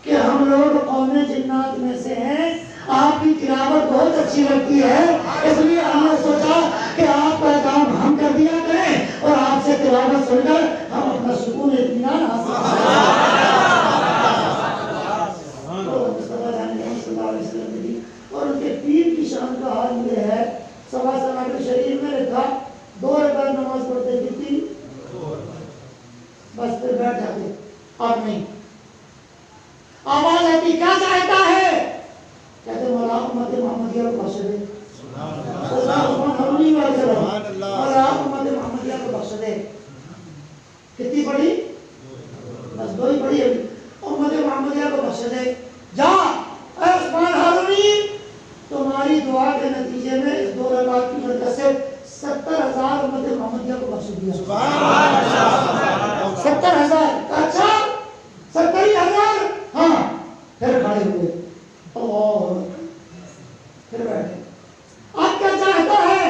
کہ ہم لوگ قوم جنات میں سے ہیں, آپ کی تلاوت بہت اچھی لگتی ہے, اس لیے ہم نے سوچا کہ آپ کا کام ہم کر دیا کریں اور آپ سے تلاوت سن کر ہم اپنا سکون اطمینان حاصل کریں. اور ان کے پیر کی شان کا حال یہ ہے, سوا سلام شریف میں لکھا 2 رکعت نماز پڑھتے کتنی, بس پھر بیٹھ جاتے, اب نہیں. آواز آتی کیا چاہتا ہے, کہتے مولا امت محمدیہ کو بخش دے, مولا امت محمدیہ کو بخش دے. کتنی پڑھی, بس 2 ہی پڑھی ابھی, امت محمدیہ کو بخش دے. جا اے عثمان ہارونی, تمہاری دعا کے نتیجے میں اس 2 رکعت کی برکت سے 70,000 امت محمدیہ کو بخش دیا. 70,000, اچھا 70,000, ہاں. پھر کھڑے ہوئے اور پھر بیٹھے. اب کیا چاہتا ہے,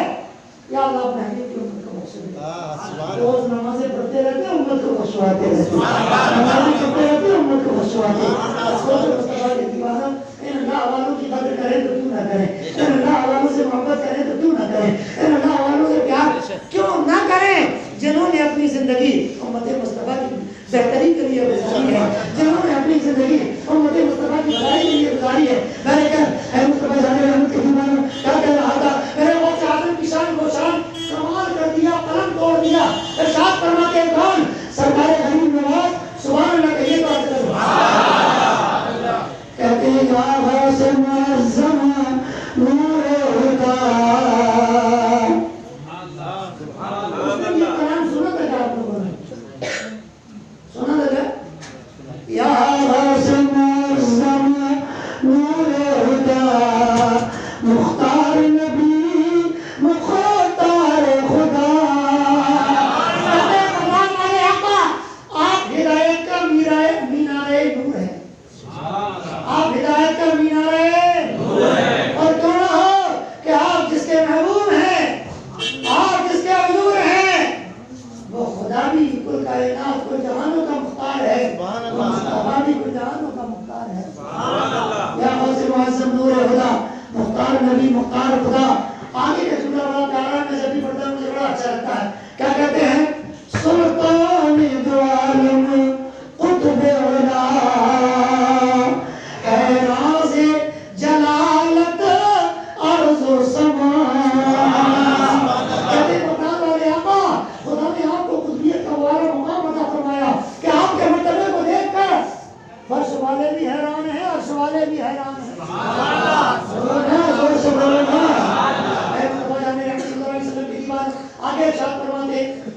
یا اللہ مہدی کی امت کو بخش دے. روز نمازیں پڑھتے رہتے امت کو بخشواتے رہتے, نمازیں پڑھتے رہتے امت کو بخشواتے. مصطفیٰ کے دیوانہ ان اللہ والوں کی قدر کریں تو کیوں نہ کریں, ان اللہ والوں سے محبت کریں تو کیوں نہ کریں, ان اللہ والوں سے پیار کیوں نہ کریں, جنہوں نے اپنی زندگی امت مصطفیٰ کی بہتری کے لیے گزاری ہے, جنہوں نے اپنی زندگی امت مصطفیٰ کی بھلائی کے لیے گزاری ہے. میں نے کہا اے مصطفیٰ جانے رحمت کے دیوانہ کیا کہہ رہا تھا, میرے غوث اعظم کی شان کو شان کمال کر دیا, قلم توڑ دیا. ارشاد فرماتے ہیں کون, سرکار غریب نواز, سبحان اللہ کہیے تو آج کہتے ہیں یا غوث معظم نور ہدا. یہ کلام سنا تھا کیا آپ لوگوں نے, سنا تھا کیا, یا غوث معظم نور ہدا, مختار نبی مختار خدا. آپ ہدایت کا مینار نور ہے, آپ ہدایت کا مینار ہے. اور کیوں نہ ہو کہ آپ جس کے محبوب ہیں, آپ جس کے حضور ہیں, وہ خدا بھی کل کائنات کل جہانوں کا مختار ہے, وہ مصطفیٰ بھی کل جہانوں کا مختار ہے. یا غوث معظم نور خدا, مختار نبی مختار خدا. آگے کا جملہ بڑا پیارا ہے, میں جب بھی پڑھتا ہوں مجھے بڑا اچھا لگتا ہے. کیا کہتے ہیں, سلطان دو عالم قطب علا, اے راز جلالت عرض و سما. کہتے ہیں مختار والے آقا, خدا نے آپ کو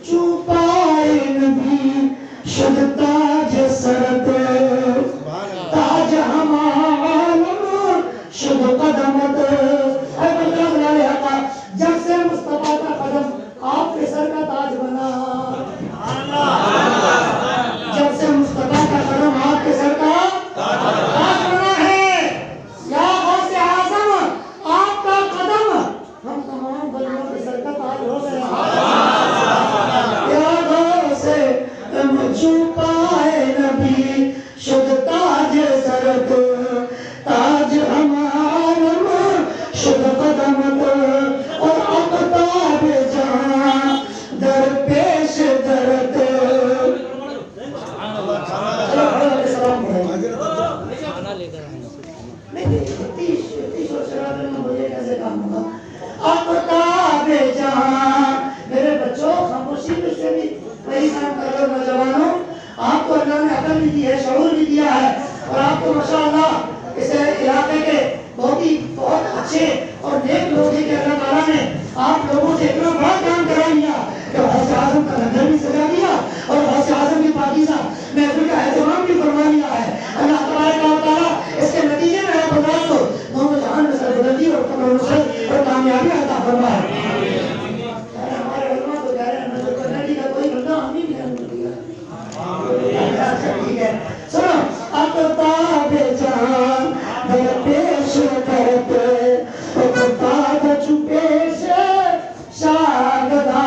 چوپائے نبی شد تاج سرت تاج ہمارم شد قدمت. اے بلکہ بلال حقا جب سے مصطفیٰ کا قدم آپ کے سر کا تاج بنا, جب سے مصطفیٰ کا قدم آپ کے سر کا تاج بنا ہے, یا غوث اعظم آپ کا قدم ہم تمام بندوں کے سر کا تاج ہو گیا. یا غوث چھپائے نبی شد تاج سرت تاج ہمارم شد قدمت اور اقطاب جہاں در پیش درت. اقطاب جہاں, میرے بچوں خاموشی میں سے بھی وہی کام کر رہے نوجوانوں, آپ کو اللہ نے عقل بھی دی ہے, شعور بھی دیا ہے, اور آپ کو ماشاءاللہ اس علاقے کے بہت اچھے اور نیک لوگ ہیں کہ اللہ تعالیٰ نے آپ لوگوں سے اتنا بڑا کام کرا لیا کہ غوث اعظم کا لنگر بھی سجا دیا اور غوث اعظم کی پاکیزہ محفل کا اہتمام بھی فرما لیا ہے. اللہ تبارک و تعالیٰ اس کے نتیجے میں آپ بتا دو دونوں جہان میں سربلندی اور قبر نصرت اور کامیابی عطا فرمائے. ہمارے علماء تو کہہ رہے ہیں نظر کرنے کا کوئی بندہ ہم ہی نہیں دیا. ٹھیک ہے سنو. اقطاب جہاں در پیش درت اقطاب چپیش شاگدہ.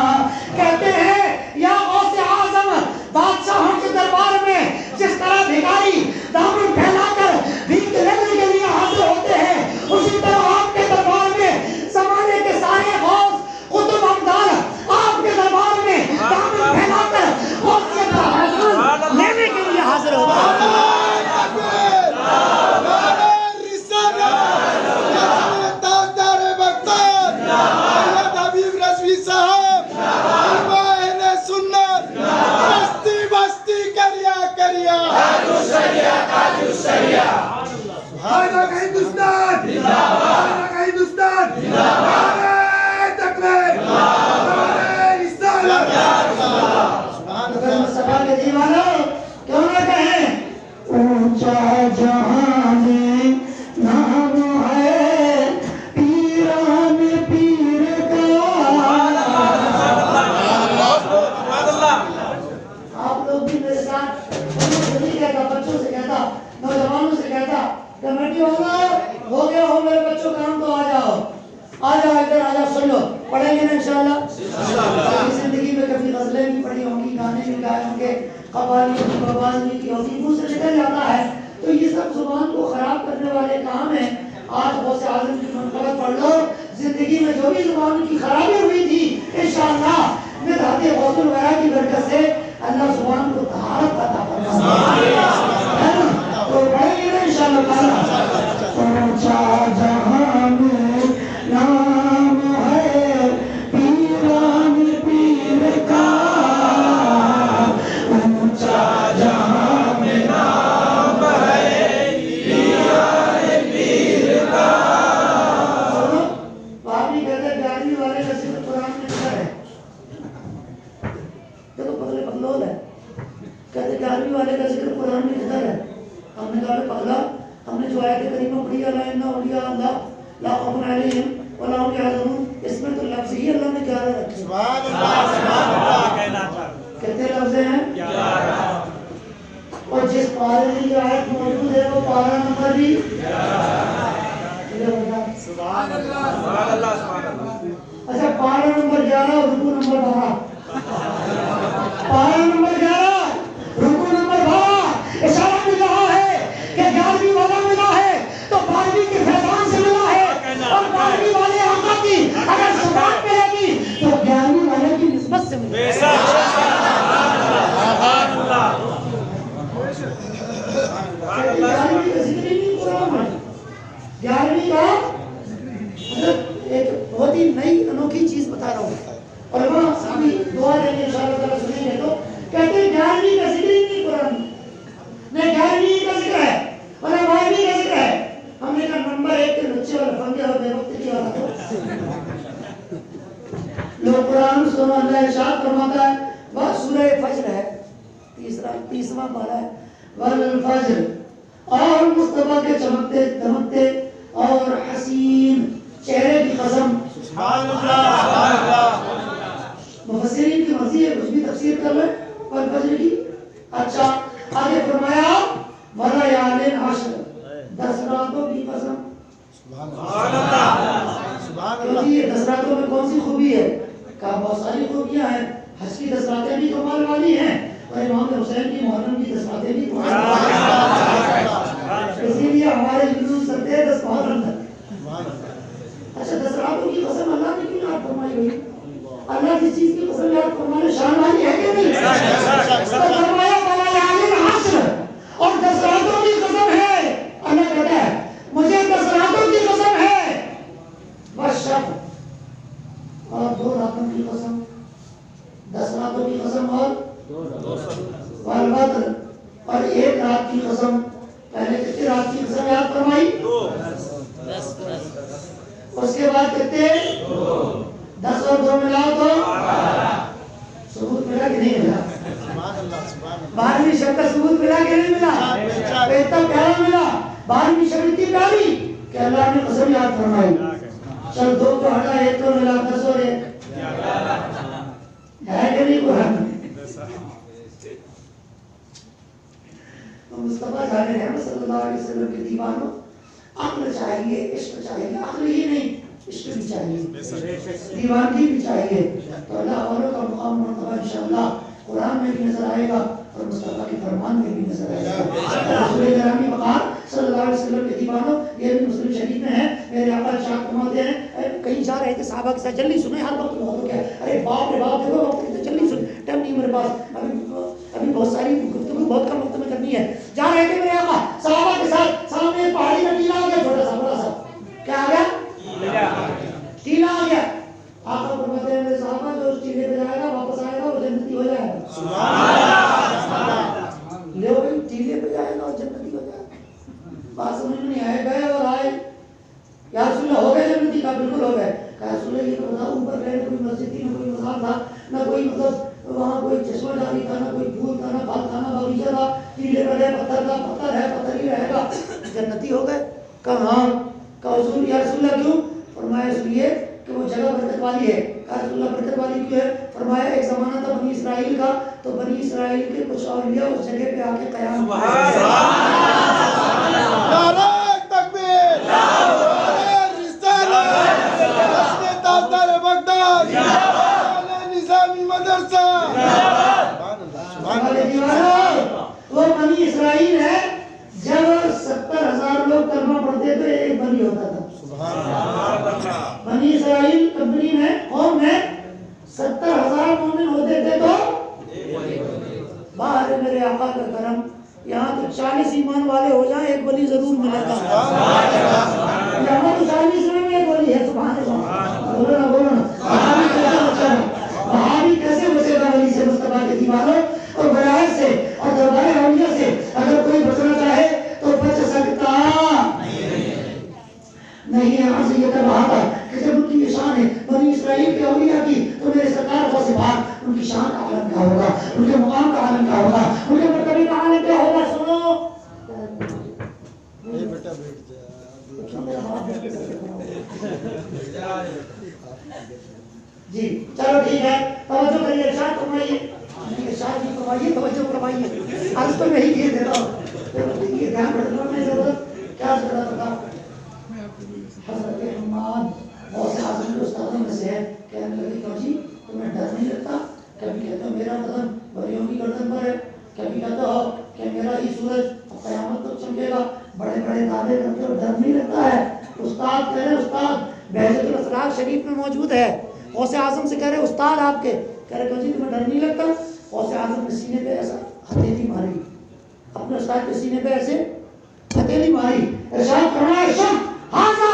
کہتے ہیں یا غوث اعظم بادشاہوں کے دربار میں جس طرح بھکاری دامن پھیلا کر بھیک لینے کے لیے حاضر ہوتے ہیں, اسی طرح آپ کے دربار میں زمانے کے سارے غوث قطب ابدال آپ کے دربار میں دامن پھیلا کر غوثیت کا حاصل لینے کے لیے حاضر ہوتے ہیں. کیوں نہ کہیں اونچا جہاں میں نام ہے پیران پیر کا. آپ لوگ بھی میرے ساتھ نہیں کہتا, بچوں سے کہتا, نوجوانوں سے کہتا کمیٹی ہوگا ہو گیا ہو میرے بچوں کام تو آ جاؤ ادھر آ جاؤ. سن لو پڑھیں گے نا انشاءاللہ. زندگی میں کبھی غزلیں بھی پڑھی ہوں گی, گانے بھی گائے ہوں گے, قوالیوں کی آواز بھی کی ہوگی, منہ سے نکل جاتا ہے. تو یہ سب زبان کو خراب کرنے والے کام ہیں. آج غوث اعظم کی منقبت پڑھ لو. زندگی میں جو بھی زبان کی خرابی ہوئی تھی انشاءاللہ مدحت غوث وغیرہ کی برکت سے اللہ زبان کو طہارت عطا فرمائے. تو پڑھیں گے نا انشاءاللہ تعالیٰ. اونچا جہاں میں نام ہے پیران پیر کا, اونچا جہاں میں نام ہے پیران پیر کا. بابی کہتے ہیں 11ویں والے کا ذکر قرآن میں لکھا ہے. دیکھو پگلے پگلول ہے, کہتے 11ویں والے کا ذکر قرآن میں لکھا ہے. ہم نے کہا پگلا, ہم نے جو آیت کریمہ پڑھی اللہ ان اولیاء اللہ لا خوف علیہم ولا هم يحزنون, اس میں تو لفظ ہی اللہ نے 11 رکھے. سبحان اللہ سبحان اللہ. کتنے لفظ ہیں 11. اور جس پارے میں یہ آیت موجود ہے وہ پارہ نمبر بھی 11. سبحان اللہ سبحان اللہ سبحان اللہ. اچھا پارہ نمبر 11 اور رکوع نمبر 12. پارہ نمبر 11 رکوع نمبر 12 اشارہ مل رہا ہے کہ 11ویں والا ملا ہے تو 12ویں کے فیضان سے ملا ہے, اور 12ویں والے آقا کی اگر زبان ملے گی تو 11ویں والے کی نسبت سے ملے گی. 11ویں کا ایک بہت ہی نئی انوکھی چیز بتا رہا ہوں. علماء سامنے سورہ فجر ہے، تیسواں پارہ ہے، والفجر، اور مصطفیٰ کے چمکتے دمکتے اور حسین چہرے کی قسم۔ سبحان اللہ سبحان اللہ۔ مفسرین کی مرضی ہے کچھ بھی تفسیر کر لیں والفجر کی۔ اچھا آگے فرمایا ولیالٍ عشر، 10 راتوں کی قسم۔ سبحان اللہ سبحان اللہ۔ یہ 10 راتوں میں کون سی خوبی ہے؟ کہا بہت ساری خوبیاں ہیں، حج کی 10 راتیں بھی کمال والی ہیں، اور امام حسین کی محرم کی 10 راتیں بھی کمال والی ہیں، اسی لیے ہمارے جلوس چلتے ہیں 10 محرم تک۔ اچھا 10 راتوں کی قسم اللہ نے کیوں یاد فرمائی ہوئی؟ اللہ جس چیز کی قسم یاد فرمانے شان والی ہے کہ نہیں؟ تو فرمایا ولیالٍ عشر، اور 10 راتوں کی قسم ہے۔ اللہ کہتا ہے مجھے 10 راتوں کی قسم ہے، والشفع، اور 2 راتوں کی قسم، 10 راتوں کی قسم، اور والوتر، اور 1 رات کی قسم۔ پہلے کتنی رات کی قسم یاد فرمائی؟ 2۔ اس کے بعد کتنے؟ 10 اور 2 ملاؤ تو ثبوت ملا کہ نہیں ملا؟ 12ویں شب کا ثبوت ملا کہ نہیں ملا؟ اتنا پیارا ملا، 12ویں شب اتنی پیاری کہ اللہ نے قسم یاد فرمائی۔ چل 2 کو ہٹا 1 کو ملا، 10 اور 1 ہے کہ نہیں قرآن میں؟ مصطفیٰ جان رحمت صلی اللہ علیہ وسلم کے دیوانوں، عقل چاہیے، عشق چاہیے، عقل ہی نہیں عشق بھی چاہیے، دیوانگی بھی چاہیے، تو اللہ والوں کا مقام مرتبہ انشاءاللہ قرآن میں بھی نظر آئے گا اور مصطفیٰ کے فرمان میں بھی نظر آئے گا۔ رسول گرامی مقام صلی اللہ علیہ وسلم کے دیوانوں، یہ بھی مسلم شریف میں ہے، میرے آقا ارشاد فرماتے ہیں کہیں جا رہے تھے صحابہ کے ساتھ، جلدی سنیں ہر وقت بہت ہو گیا، ارے باپ رے باپ دیکھو وقت کتنے، جلدی سن، ٹائم نہیں میرے پاس، ابھی بہت ساری گفتگو بہت کم وقت میں کرنی ہے۔ جا رہے تھے میرے آقا صحابہ کے ساتھ، سامنے ایک پہاڑی میں ٹیلا آ گیا، چھوٹا سا بڑا سا، کیا آ گیا؟ ٹیلا آ گیا۔ آقا فرماتے ہیں میرے صحابہ جو اس ٹیلے پہ جائے گا واپس آئے گا وہ جنتی ہو جائے گا۔ لے بھائی ٹیلے پہ جائے گا اور جنتی ہو جائے گا، بات سمجھ میں نہیں آئے، گئے اور آئے، یا رسول اللہ ہو گئے جنتی؟ کا بالکل ہو گئے۔ کہا رسول اللہ یہ تو بتاؤ اوپر گئے کوئی مسجد تھی، نہ کوئی مزار تھا، نہ کوئی مطلب وہاں کوئی چشمہ جاری تھا، نہ کوئی پھول تھا، نہ پھل تھا، نہ باغیچہ تھا، ٹیلے پر ہے پتھر تھا، پتھر ہے پتھر ہی رہے گا، جنتی ہو گئے؟ کہا ہاں۔ کہا رسول یا رسول اللہ کیوں؟ فرمایا اس لیے کہ وہ جگہ برکت والی ہے۔ کہا رسول اللہ برکت والی کیوں ہے؟ فرمایا ایک زمانہ تھا بنی اسرائیل کا، تو بنی اسرائیل کے کچھ اولیاء اس جگہ پہ آ کے قیام نعرہ تکبیر، نعرہ رسالت، حسن تاجدار بغداد، نظامی مدرسہ۔ وہ بنی اسرائیل ہے، جب 70,000 لوگ کلمہ پڑھتے تو ایک بنی ہوتا تھا۔ بنی اسرائیل کمپنی میں قوم میں 70,000 مومن ہوتے تھے تو باہر میرے آقا کا کرم، یہاں تو 40 ایمان والے ہو جائیں ایک ولی ضرور ملے گا۔ یہاں تو 40 میں ایک ولی ہے، سبحان اللہ، بولو نا بولو نا، بہاری کیسے بچے گا ولی سے، مصطفیٰ کے دیوانوں اور ولایت سے اور دربار اولیاء سے؟ اگر کوئی بچنا چاہے تو بچ سکتا نہیں ہے۔ عرض یہ کر رہا تھا کہ جب ان کی شان ہے بنی اسرائیل کے اولیاء کی، تو میرے سرکار کو سے بات ان کی شان کا عالم کیا ہوگا، ان کے مقام کا عالم کیا ہوگا، ان کے مرتبے کا عالم کیا ہوگا؟ سنو بیٹا بیٹھ جا۔ جی چلو ٹھیک ہے، توجہ کریے، ارشاد فرمائیے، ارشاد نہیں فرمائیے، توجہ فرمائیے، عرض تو میں ہی کیے دیتا ہوں، یہ دھیان رکھنا میں ضرورت کیا ضرورت تھا؟ حضرت حماد غوث اعظم کے استادوں میں سے ہے، کہنے لگے کیوں جی تمہیں ڈر نہیں لگتا؟ کبھی کہتے ہو میرا بدن بریوں کی گردن پر ہے، کبھی کہتے ہو کہ میرا ہی سورج قیامت تک چمکے گا، بڑے بڑے دعوے کرتے ہو، ڈر نہیں لگتا ہے؟ استاد کہہ رہے استاد بہجت الاسرار شریف میں موجود ہے، غوث اعظم سے کہہ رہے استاد آپ کے، کہہ رہے کیوں جی تمہیں ڈر نہیں لگتا؟ غوث اعظم نے سینے پہ ایسا ہتھیلی ماری، اپنے استاد کے سینے پہ ایسے ہتھیلی ماری، ارشاد فرمایا شم ہاضا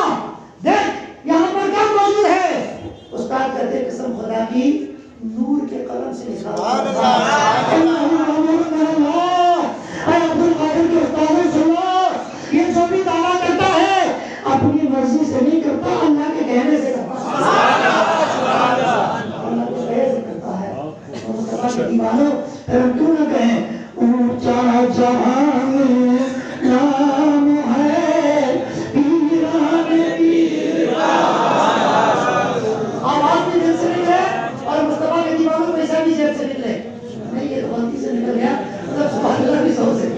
دیکھ یہاں پر کیا موجود ہے؟ استاد کہتے قسم خدا کی نور کے قلم سے لکھا ہوا ہے۔ عبد القادر کے استاد سنو، یہ جو بھی دعویٰ کرتا ہے اپنی مرضی سے نہیں کرتا، اللہ کے کہنے سے کرتا ہے، اللہ کے کہنے سے کرتا ہے۔ مصطفیٰ کے دیوانوں پھر ہم کیوں نہ کہیں اونچا جہاں میں نام ہے پیران پیر کا آواز بھی دل سے نکلے اور مصطفیٰ کے دیوانوں پیسہ بھی جیب سے نکلے نہیں یہ تو غلطی سے نکل گیا مطلب سبحان اللہ بھی سو سے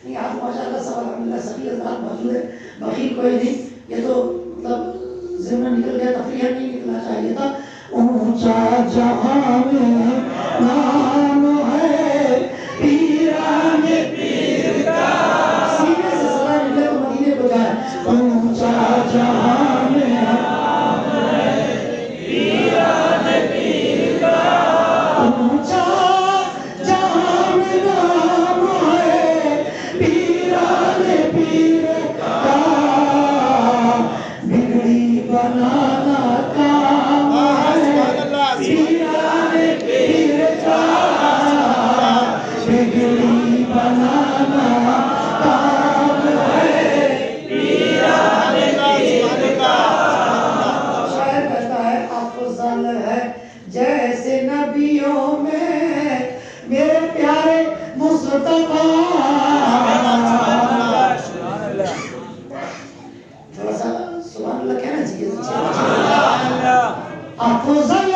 نہیں آج ماشاءاللہ سب الحمدللہ سبھی حضرات موجود ہے بخیر کوئی نہیں یہ تو مطلب ضمن نکل گیا تفریح نہیں نکلنا چاہیے تھا اونچا جہاں میں نام ہے پیران پیر کا سینے سے صدا نکلے تو مدینے کو جائے اونچا جہاں میں نام ہے پیران پیر کا اونچا جہاں میں نام ہے پیران پیر کا بگڑی بنانا کام ہے پیران پیر کا بگڑی بنانا کام ہے پیران پیر کا شاعر کہتا ہے افضل ہے جیسے نبیوں میں میرے پیارے مصطفیٰ تھوڑا سا سبحان اللہ کہنا چاہیے افضل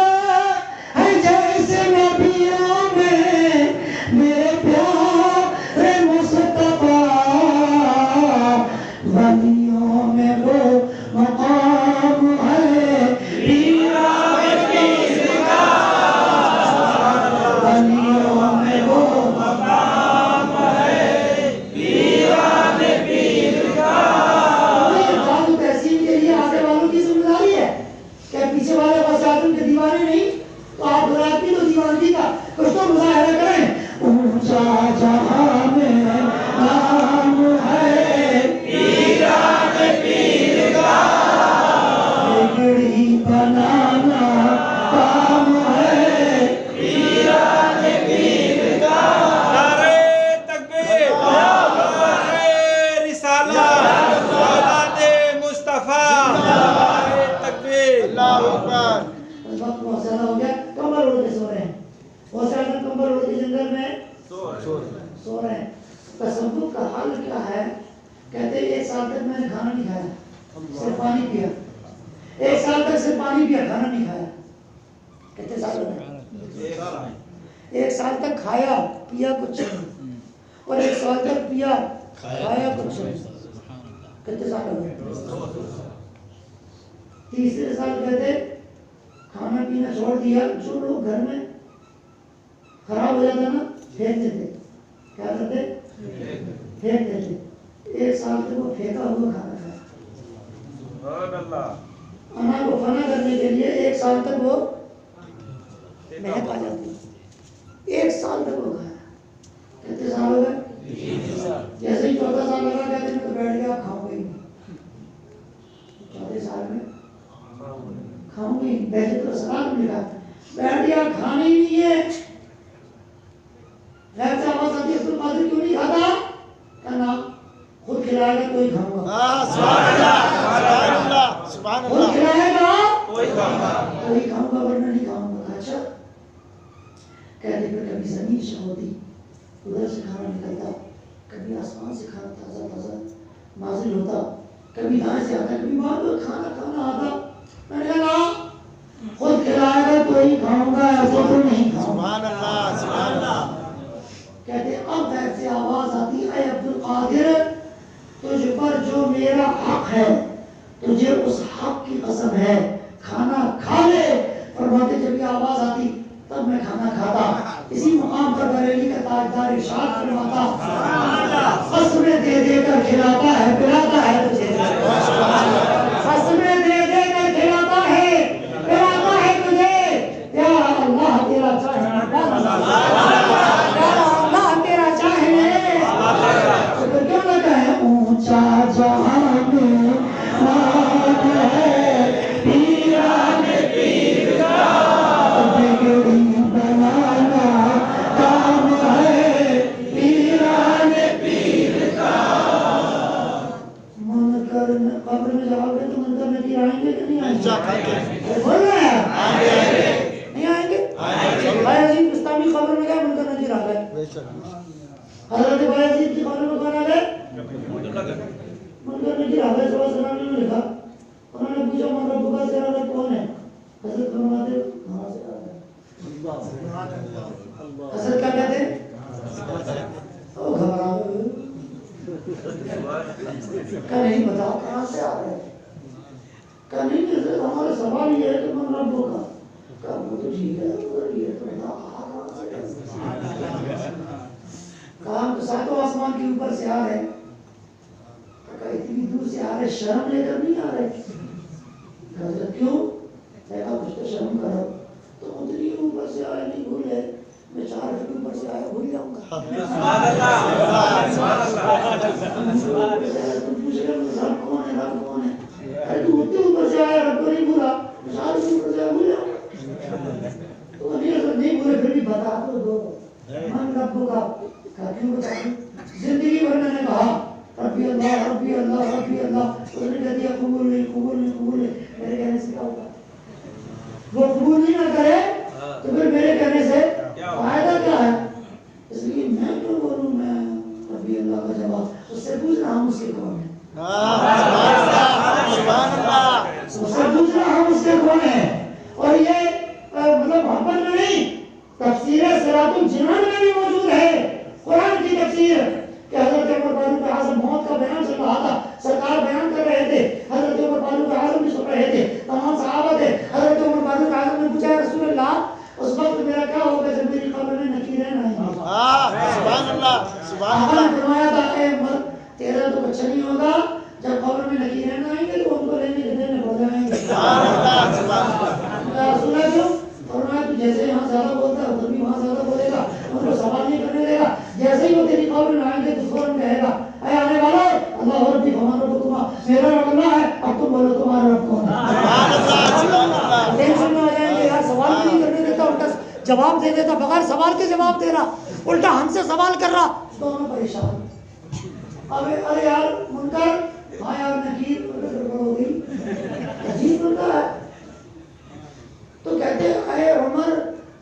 ہے جیسے نبیوں میں میرے پیارے مصطفیٰ ولیوں میں وہ مقام ہے پیران پیر کا ولیوں میں وہ مقام ہے پیران پیر کا جادو تحسین کے لیے آگے والوں کی ذمہ داری ہے کہ پیچھے والے وساطن کے دیوانے نہیں تو آپ برات کی تو دیوانگی کا کچھ تو مظاہرہ کریں اونچا جہاں میں نام ہے پیران پیر کا بگڑی بنانا کام ہے پیران پیر کا نعرہ تکبیر نعرہ رسالت اولاد مصطفیٰ نعرہ تکبیر اللہ اکبر اس وقت بہت زیادہ ہو گیا کمبل اڑ کے سو رہے ہیں بہت سارے کمبل اڑ کے جنگل میں سو رہے ہیں تصوف کا حل کیا ہے کہتے ہیں 1 سال تک میں نے کھانا نہیں کھایا صرف پانی پیا 1 سال تک صرف پانی پیا کھانا نہیں کھایا کتنے سال ہو گئے 1 سال تک کھایا پیا کچھ نہیں اور 1 سال تک پیا کھایا کچھ نہیں کتنے سال ہو گئے تیسرے سال کہتے کھانا پینا چھوڑ دیا جو لوگ گھر میں خراب ہو جاتا نا پھینک دیتے کیا کرتے پھینک دیتے 1 سال تک وہ پھینکا ہوا کھانا کھایا انا کو فنا کرنے کے لیے 1 سال تک وہ مہک آ جاتی 1 سال تک وہ کھایا کتنے سال ہو گئے جیسے ہی 14 سال لگا کہتے میں تو بیٹھ گیا کھاؤں گا ہی نہیں 14 سال میں کھاؤں گی بیٹھے تو سلام ملا بیٹھ گیا کھانا ہی نہیں ہے غیر سے آواز آتی ہے عبد القادر کیوں نہیں کھاتا کہنا خود کھلائے گا تو ہی کھاؤں گا سبحان اللہ سبحان خود اللہ کھلائے گا کوئی کام تو ہی کھاؤں گا ورنہ نہیں کھاؤں گا اچھا کہتے پھر کبھی زمین سے ہوتی ادھر سے کھانا نکلتا کبھی آسمان سے کھانا تازہ تازہ نازل ہوتا کبھی دائیں سے آتا کبھی بعد میں کھانا آتا میں نے کہا خود کھلائے گا تو ہی کھاؤں گا ایسے تو نہیں کھاؤں گا سبحان اللہ سبحان اللہ کہتے اب ایسے آواز آتی اے عبد القادر تجھ پر جو میرا حق ہے تجھے اس حق کی قسم ہے کھانا کھا لے فرماتے جب یہ آواز آتی تب میں کھانا کھاتا اسی مقام پر بریلی کا تاجدار ارشاد فرماتا قسمیں دے دے کر کھلاتا ہے پلاتا ہے تجھے قسمیں دے دے کر کھلاتا ہے پلاتا ہے تجھے یا اللہ تیرا چاہنے کیوں نہ کہیں اونچا جہاں میں نام ہے پیران پیر کا بگڑی بنانا کام ہے پیران پیر کا من اسلام کی قبر میں گئے منکر نکیر آ گئے. بے شک. حضرت بایزید کی قبر میں کون آ گئے؟ منکر نکیر آ گئے. صلی اللہ علیہ وسلم نے لکھا, انہوں نے پوچھا من ربک کا تیرا رب کون ہے؟ حضرت فرماتے وہاں سے آ گئے. حضرت کیا کہتے ہیں؟ وہ گھبرا کہ نہیں بتاؤ کہاں سے آ رہے ہیں. کہ نہیں حضرت ہمارا سوال یہ ہے کہ من ربو کا. کہا وہ تو ٹھیک ہے یہ تو بتا کہا ہم تو ساتوں آسمان کے اوپر سے آ رہے. کہا اتنی دور سے آ رہے, شرم لے کر نہیں آ رہے. حضرت کیوں؟ میں کہا کچھ تو شرم کرو. تو اتنی اوپر سے آئے نہیں بھولے, میں 4 فٹ اوپر سے آیا بھول جاؤں گا. تم پوچھ رہے ہو رب کون ہے, رب کون ہے؟ ارے تو اتنے اوپر سے آیا, رب کو نہیں بھولا, 4 فٹ اوپر سے آیا بھول جاؤں گا. تو نہیں بولے پھر بھی بتا تو دو من رب کا. کہا کیوں بتاؤں؟ زندگی بھر میں نے کہا ربی اللہ ربی اللہ ربی اللہ. اس نے کہہ دیا قبول نہیں قبول نہیں قبول نہیں. میرے کہنے سے کیا ہوگا؟ وہ قبول نہیں نہ کرے تو پھر میرے کہنے سے فائدہ کیا ہے؟ اس لیے میں کیوں بولوں میں ربی اللہ کا جواب. اس سے پوچھنا ہم اس کے کون ہیں. سبحان اللہ. اس سے پوچھنا ہم اس کے کون ہیں. اور یہ مطلب محبت میں نہیں, تفسیر صراط الجنان میں بھی موجود ہے. قرآن کی تفسیر کہ حضرت عمر فاروق اعظم موت کا بیان چل رہا تھا, سرکار بیان کر رہے تھے, حضرت عمر فاروق اعظم بھی سن رہے تھے, تمام صحابہ تھے. حضرت عمر فاروق اعظم نے پوچھا رسول اللہ اس وقت میرا کیا ہوگا جب میری قبر میں نکیریں نہ آئیں گی. سبحان اللہ. سبحان آپ نے اللہ. فرمایا تھا اے عمر تیرا تو کچھ نہیں ہوگا, جب قبر میں نکیریں نہ آئیں گے تو ان کو لینے کے دینے ہو جائیں گے. سبحان اللہ. سبحان اللہ. رسول اللہ کیوں فرمایا تو جیسے یہاں زیادہ بولتا ہے ادھر بھی وہاں زیادہ بولے گا, ان کو سوال نہیں کرنے دے گا. جیسے ہی وہ تیری قبر میں آئیں گے تو فوراً کہے گا اے آنے والو اللہ ربی ہمارا رب تمہارا میرا رب اللہ ہے, اب تم بولو تمہارا رب کون ہے. سبحان اللہ. سبحان اللہ. ٹینشن میں آ جائیں گے یار, سوال نہیں کرنے دیتا, الٹا جواب دے دیتا, بغیر سوال کے جواب دے رہا, الٹا ہم سے سوال کر رہا. دونوں پریشان. اب ارے یار منکر, ہاں یار نکیر گڑبڑ ہو گئی, عجیب بندہ ہے. تو کہتے ہیں اے عمر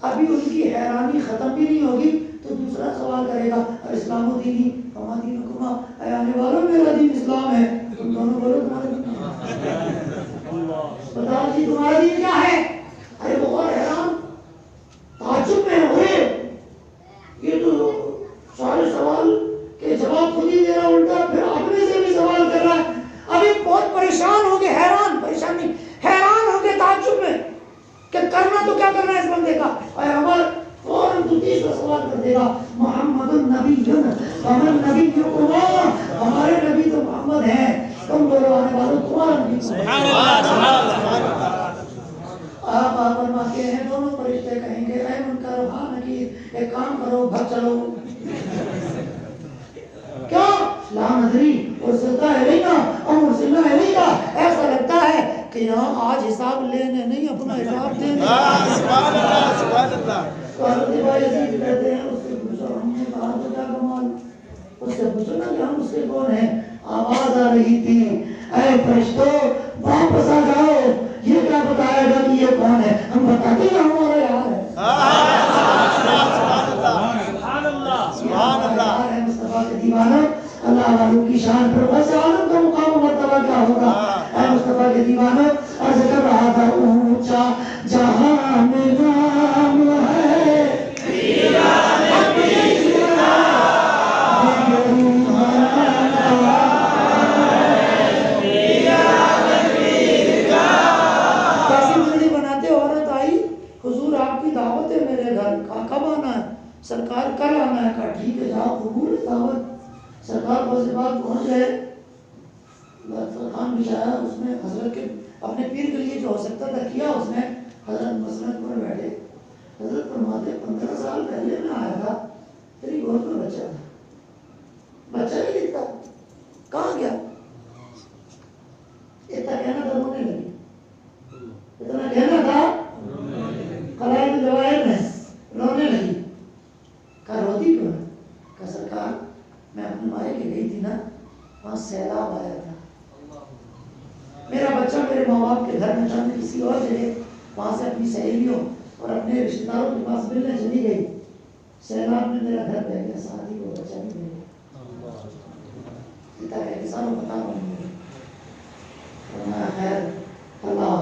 ابھی ان کی حیرانی ختم بھی نہیں ہوگی تو دوسرا سوال کرے گا اسلام و دینی فما دینکما, اے آنے والوں میرا دین اسلام ہے, تم دونوں بولو تمہارا دین بتاؤ جی تمہارا دین کیا ہے. ارے وہ اور حیران تعجب میں ہوئے, یہ تو سارے سوال کے جواب خود ہی دے رہا, الٹا پھر اپنے سے بھی سوال کر رہا ہے. ابھی بہت پریشان ہو گئے, حیران, پریشان نہیں حیران ہو گئے تعجب میں کہ کرنا تو کیا کرنا ہے اس بندے کا. اے عمر فوراً تو تیسرا سوال کر دے گا محمد النبی ومن نبی ہمارے نبی تو محمد ہیں, تم بولو آنے والوں تمہارا نبی. سبحان اللہ. آپ فرماتے ہیں دونوں فرشتے کہیں گے اے منکر ہاں نکیر ایک کام کرو گھر چلو. کیا لا ندری ارسلتا الینا ام ارسلنا الیکا. ایسا لگتا ہے کہ یہاں آج حساب لینے نہیں اپنا حساب دینے. سبحان اللہ. سبحان اللہ. حضرت بایزید کہتے ہیں اس سے پوچھو, ہم نے کہا تو کیا کمال, اس سے پوچھو نا کہ ہم اس کے کون ہیں. آواز آ رہی تھی اے فرشتوں واپس آ جاؤ, یہ کیا بتائے گا کہ یہ کون ہے, ہم بتاتے ہیں ہمارا یار ہے. سبحان اللہ. سبحان اللہ. یار ہے مصطفیٰ کے دیوانوں, اللہ والوں کی شان پر بس عالم کا مقام و مرتبہ کیا ہوگا. اے مصطفیٰ کے دیوانوں, عرض کر رہا تھا اونچا جہاں میں نام ہے کب آنا ہے سرکار, کل آنا ہے. کہا ٹھیک ہے جاؤ قبول دعوت. سرکار پاس بات پہنچ گئے, خان بچایا, اس نے حضرت کے اپنے پیر کے لیے جو ہو سکتا تھا کیا, اس نے حضرت مسند پر بیٹھے. حضرت فرماتے 15 سال پہلے میں آیا تھا, تیری گود میں بچہ تھا, بچہ ہی دکھتا, کہاں گیا. اتنا کہنا تھا رونے لگی, اتنا کہنا تھا قلائد الجوائر میں رونے لگی. کہا روتی کیوں ہے. کہا سرکار میں اپنے مائے کے گئی تھی نا, وہاں سیلاب آیا تھا, میرا بچہ میرے ماں باپ کے گھر میں تھا, میں کسی اور جگہ وہاں سے اپنی سہیلیوں اور اپنے رشتہ داروں کے پاس ملنے چلی گئی. سیلاب میں میرا گھر بہ گیا، ساتھ ہی وہ بچہ بھی بہ گیا۔ کہتا ہے کسانوں بتا رہا ہوں مجھے، فرمایا خیر اللہ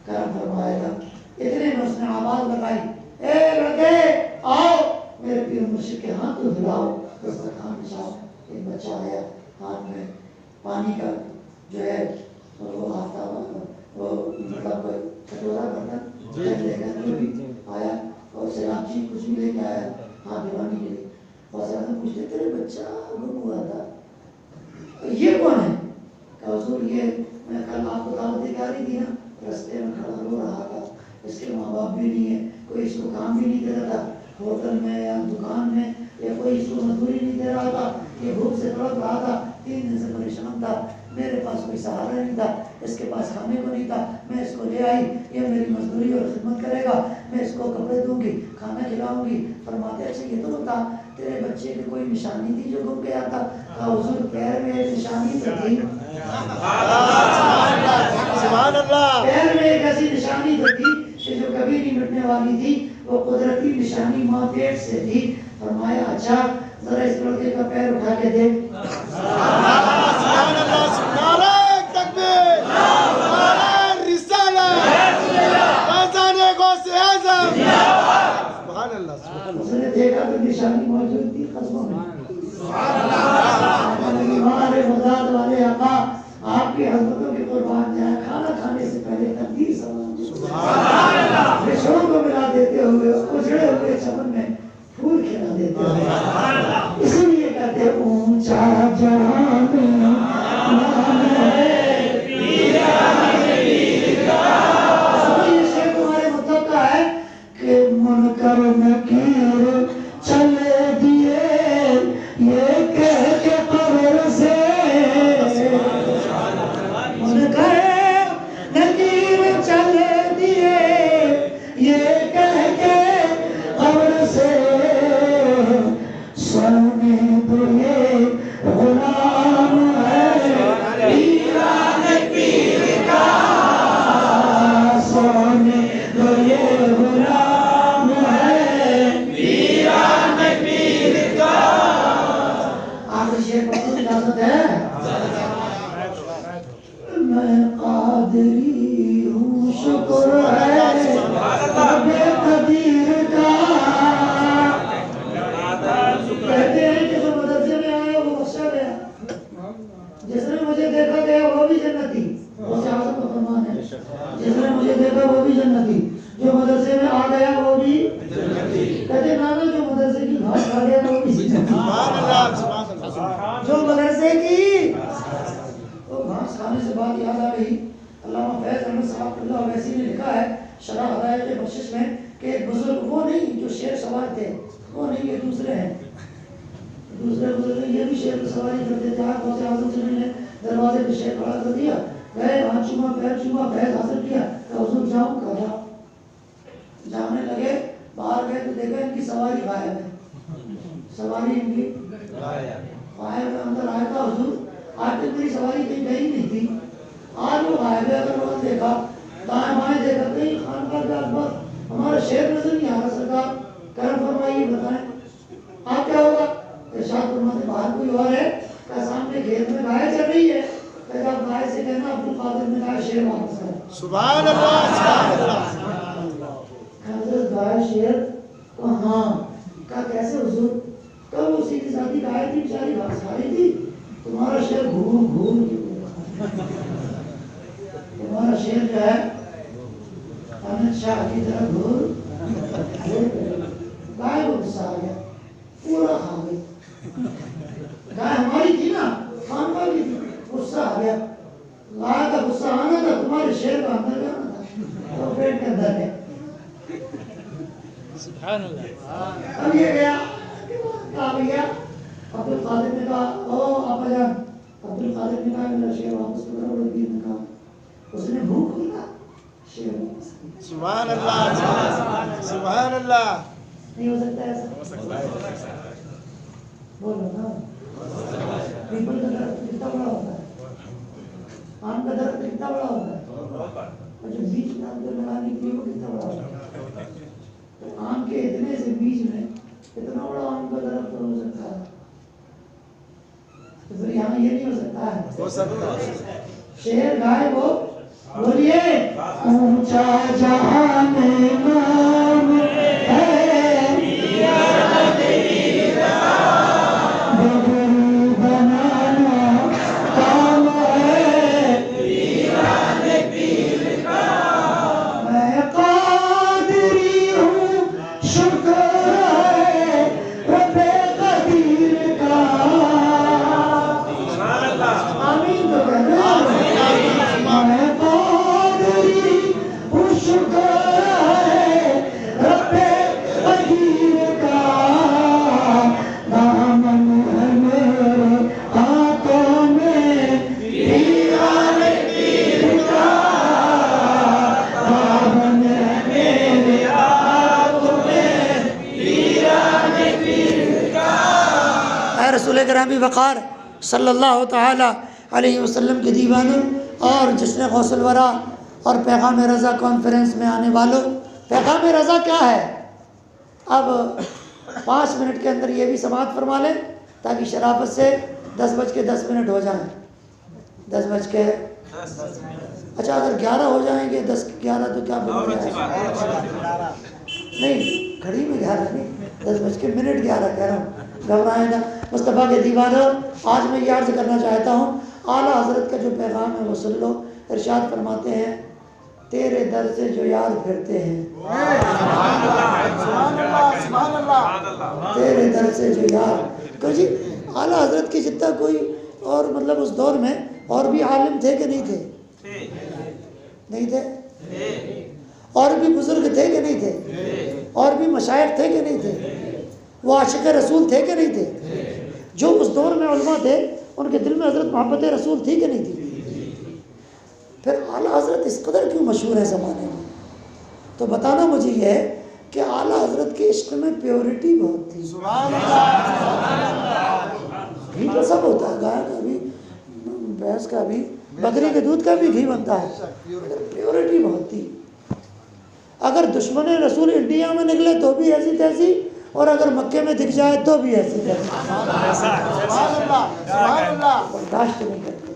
کرم فرمائے گا۔ اتنے میں اس نے آواز لگائی، اے لڑکے آؤ میرے پیر مرشد کے ہاتھ کو دھلاؤ، دسترخوان بچھاؤ۔ ایک بچہ آیا، ہاتھ میں پانی کا جو ہے وہ آتا وہ مطلب کٹورا برتن لے کر جو بھی آیا، اور سیلاب جی کچھ بھی لے کے آیا ہاتھ دھلانے کے لیے۔ بس اعظم پوچھتے تیرے بچہ گم ہوا تھا، یہ کون ہے؟ کہ حضور یہ میں کل آپ کو دعوت دے کے آ رہی تھی نا، رستے میں کھڑا رو رہا تھا، اس کے ماں باپ بھی نہیں ہے، کوئی اس کو کام بھی نہیں دے رہا تھا ہوٹل میں یا دکان میں، یا کوئی اس کو مزدوری نہیں دے رہا تھا، یہ بھوک سے تڑپ رہا تھا، 3 دن سے پریشان تھا، میرے پاس کوئی سہارا نہیں تھا، اس کے پاس کھانے کو نہیں تھا، میں اس کو لے آئی، یہ میری مزدوری اور خدمت کرے گا، میں اس کو کپڑے دوں گی، کھانا کھلاؤں گی۔ فرماتے اچھا یہ تو بتا تیرے بچے کی کوئی نشانی تھی جو گم گیا تھا؟ کہا حضور پیر میں ایک نشانی تو تھی، سبحان اللہ، پیر میں ایک ایسی نشانی تو تھی کہ جو کبھی نہیں مٹنے والی تھی، وہ قدرتی نشانی ماں پیٹ سے تھی۔ فرمایا اچھا ذرا اس لڑکے کا پیر اٹھا کے دیکھ۔ سبحان اللہ، نعرہ تکبیر، نعرہ رسالت، فیضان غوث اعظم، سبحان اللہ، سبحان اللہ۔ اس نے دیکھا تو نشانی موجود تھی قدموں میں۔ ہمارے مزاد والے آقا آپ کی حضرتوں کی قربان جائے، کھانا کھانے سے پہلے تقدیر سلام رشوں کو ملا دیتے ہوئے اجڑے ہوئے چمن میں پھول کھلا دیتے ہوئے، اسی لیے کہتے ہیں اونچا جہان تمہارے مطلب کا ہے کہ منکر نکیر چلے دیے یہ کہہ کے قبر سے، منکر نکیر چلے دیے یہ کہہ کے قبر سے، سونے تو یہ غلام ہے پیران پیر کا، سونے تو یہ غلام ہے پیران پیر کا۔ آخر شیخ مقصود اجازت ہے؟ میں قادری ہوں شکر ہے رب قدیر کا۔ کہتے ہیں کہ جو مدرسے میں آیا وہ بخشا گیا، جس نے مجھے دیکھا گیا وہ بھی جنتی، غوث اعظم کا فرمان ہے، جس نے مجھے دیکھا وہ بھی جنتی، جو مدرسے میں آ گیا وہ بھی جنتی۔ کہتے نانا جو مدرسے کی گھاس کھا گیا وہ بھی جنتی، سبحان اللہ، سبحان اللہ، جو مدرسے کی وہ گھاس کھانے سے بات یاد آ گئی۔ علامہ فیض احمد صاحب اللہ ویسی نے لکھا ہے شرح ہدایت بخشش میں کہ ایک بزرگ وہ نہیں جو شیر سوار تھے، وہ نہیں، یہ دوسرے ہیں، دوسرے بزرگ یہ بھی شیر سواری کرتے تھے۔ آپ غوث اعظم سے نے دروازے پہ شیر کھڑا کر دیا، گئے ہاتھ چوما پیر چوما فیض حاصل کیا کہ حضور جاؤں، کہا جاؤ۔ جانے لگے، باہر گئے تو دیکھا ان کی سواری غائب ہے، سواری ان کی غائب ہے۔ اندر آیا تھا حضور آج تک میری سواری کہیں گئی نہیں تھی، آج وہ غائب ہے۔ اگر وہ دیکھا دائیں بائیں دیکھا کہیں خانقاہ کے آس پاس ہمارا شہر نظر نہیں آ رہا، سرکار کرم فرمائیے بتائیں آپ کیا ہوگا؟ ارشاد فرماتے باہر کوئی اور ہے کہ سامنے کھیت میں گائے چل رہی ہے، کہ جب گائے سے کہنا عبد القادر نے کہا شیر واپس کرے۔ سبحان اللہ، سبحان اللہ، حضرت گائے شیر تو ہاں کہا کیسے حضور؟ کب وہ سیدھی سادھی گائے تھی بیچاری گھاس کھا رہی تھی، تمہارا شیر گھوم گھوم کے تمہارا شیر جو ہے امت شاہ کی طرح گھور گائے کو غصہ آ گیا، پورا کھا گئی۔ گائے ہماری تھی نا، خانقاہ کی تھی، غصہ آ گیا۔ گائے کا غصہ آنا تھا، تمہارے شیر کا اندر جانا تھا، تو پیٹ کے اندر ہے۔ سبحان اللہ۔ اب یہ گیا، کہا بھیا عبد القادر نے کہا او آپا جان، عبد القادر نے کہا میرا شیر واپس کرو، رضیر نے کہا اس نے بھوک کھولا، شیر واپس کیا۔ سبحان اللہ، سبحان اللہ، نہیں ہو سکتا ایسا؟ بولو نا، پیپل کا درخت کتنا بڑا ہوتا ہے، آم کا درخت کتنا بڑا ہوتا ہے، اور جو بیج میں اندر لگانے کے لیے وہ کتنا بڑا ہوتا ہے۔ تو آم کے اتنے سے بیج میں اتنا بڑا آم کا درخت ہو سکتا ہے، تو پھر یہاں یہ نہیں ہو سکتا ہے؟ ہو سکتا ہے۔ شیر گائے وہ بولیے اونچا جہان نام ہے بگڑی بنانا کام ہے میں قادری ہوں شکر ہے رب قدیر کا آمین تو کہنا میں قادری ہوں شکر ہے رب قدیر کا دامن ہے میرے ہاتھوں میں پیران پیر کا دامن ہے میرے ہاتھوں میں پیران پیر کا۔ اے رسول گرامی وقار صلی اللہ تعالی علیہ وسلم کے دیوانوں اور جشن غوث الورا اور پیغام رضا کانفرنس میں آنے والوں، پیغام رضا کیا ہے؟ اب 5 منٹ کے اندر یہ بھی سماعت فرما لیں تاکہ شرافت سے 10:10 ہو جائیں۔ 10:10 اچھا اگر 11 ہو جائیں گے 10:11 تو کیا بول رہے ہیں؟ نہیں گھڑی میں 11 نہیں، 10:11 کہہ رہا ہوں، گھبرائیں نہ۔ مصطفیٰ کے دیوانوں، آج میں یہ عرض کرنا چاہتا ہوں، اعلیٰ حضرت کا جو پیغام ہے وہ سن لو۔ ارشاد فرماتے ہیں تیرے در سے جو یار پھرتے ہیں، سبحان اللہ۔ تیرے در سے جو یار کہ جی اعلیٰ حضرت کی جتنا کوئی اور مطلب اس دور میں اور بھی عالم تھے کہ نہیں تھے؟ نہیں تھے؟ اور بھی بزرگ تھے کہ نہیں تھے؟ اور بھی مشائخ تھے کہ نہیں تھے؟ وہ عاشق رسول تھے کہ نہیں تھے؟ جو اس دور میں علماء تھے ان کے دل میں حضرت محبت رسول تھی کہ نہیں تھی؟ پھر اعلیٰ حضرت اس قدر کیوں مشہور ہے زمانے میں؟ تو بتانا مجھے یہ ہے کہ اعلیٰ حضرت کے عشق میں پیورٹی بہت تھی۔ سبحان اللہ۔ گھی تو سب ہوتا ہے، گائے کا بھی، بھینس کا بھی، بکری کے دودھ کا بھی گھی بنتا ہے، مگر پیورٹی بہت تھی۔ اگر دشمن رسول انڈیا میں نکلے تو بھی ایسی تیسی، اور اگر مکے میں دکھ جائے تو بھی ایسی تیسی، سبحان اللہ۔ سبحان اللہ۔ برداشت نہیں کرتے۔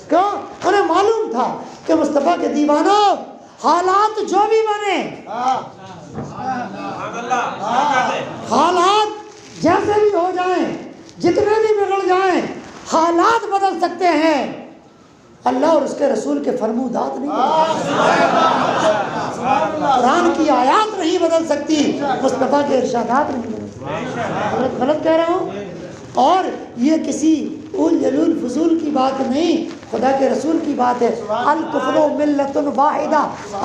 کیوں؟ انہیں معلوم تھا کہ مصطفیٰ کے دیوانوں حالات جو بھی بنے، حالات جیسے بھی ہو جائیں، جتنے بھی بگڑ جائیں، حالات بدل سکتے ہیں، اللہ اور اس کے رسول کے فرمودات نہیں بدل سکتے، قرآن کی آیات نہیں بدل سکتی، مصطفیٰ کے ارشادات نہیں بدل سکتی۔ غلط کہہ رہا ہوں؟ اور یہ کسی اول جلول فضول کی بات نہیں، خدا کے رسول کی بات ہے۔ الکفر ملت واحدہ،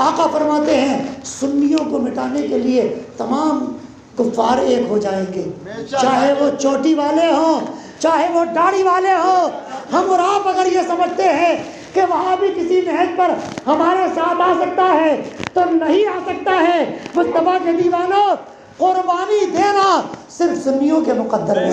آقا فرماتے ہیں سنیوں کو مٹانے کے لیے تمام کفار ایک ہو جائیں گے، چاہے وہ چوٹی والے ہوں، چاہے وہ داڑھی والے ہوں۔ ہم اور آپ اگر یہ سمجھتے ہیں کہ وہاں بھی کسی نہج پر ہمارے ساتھ آ سکتا ہے تو نہیں آ سکتا ہے۔ مصطفیٰ کے دیوانوں، قربانی دینا صرف سنیوں کے مقدر میں۔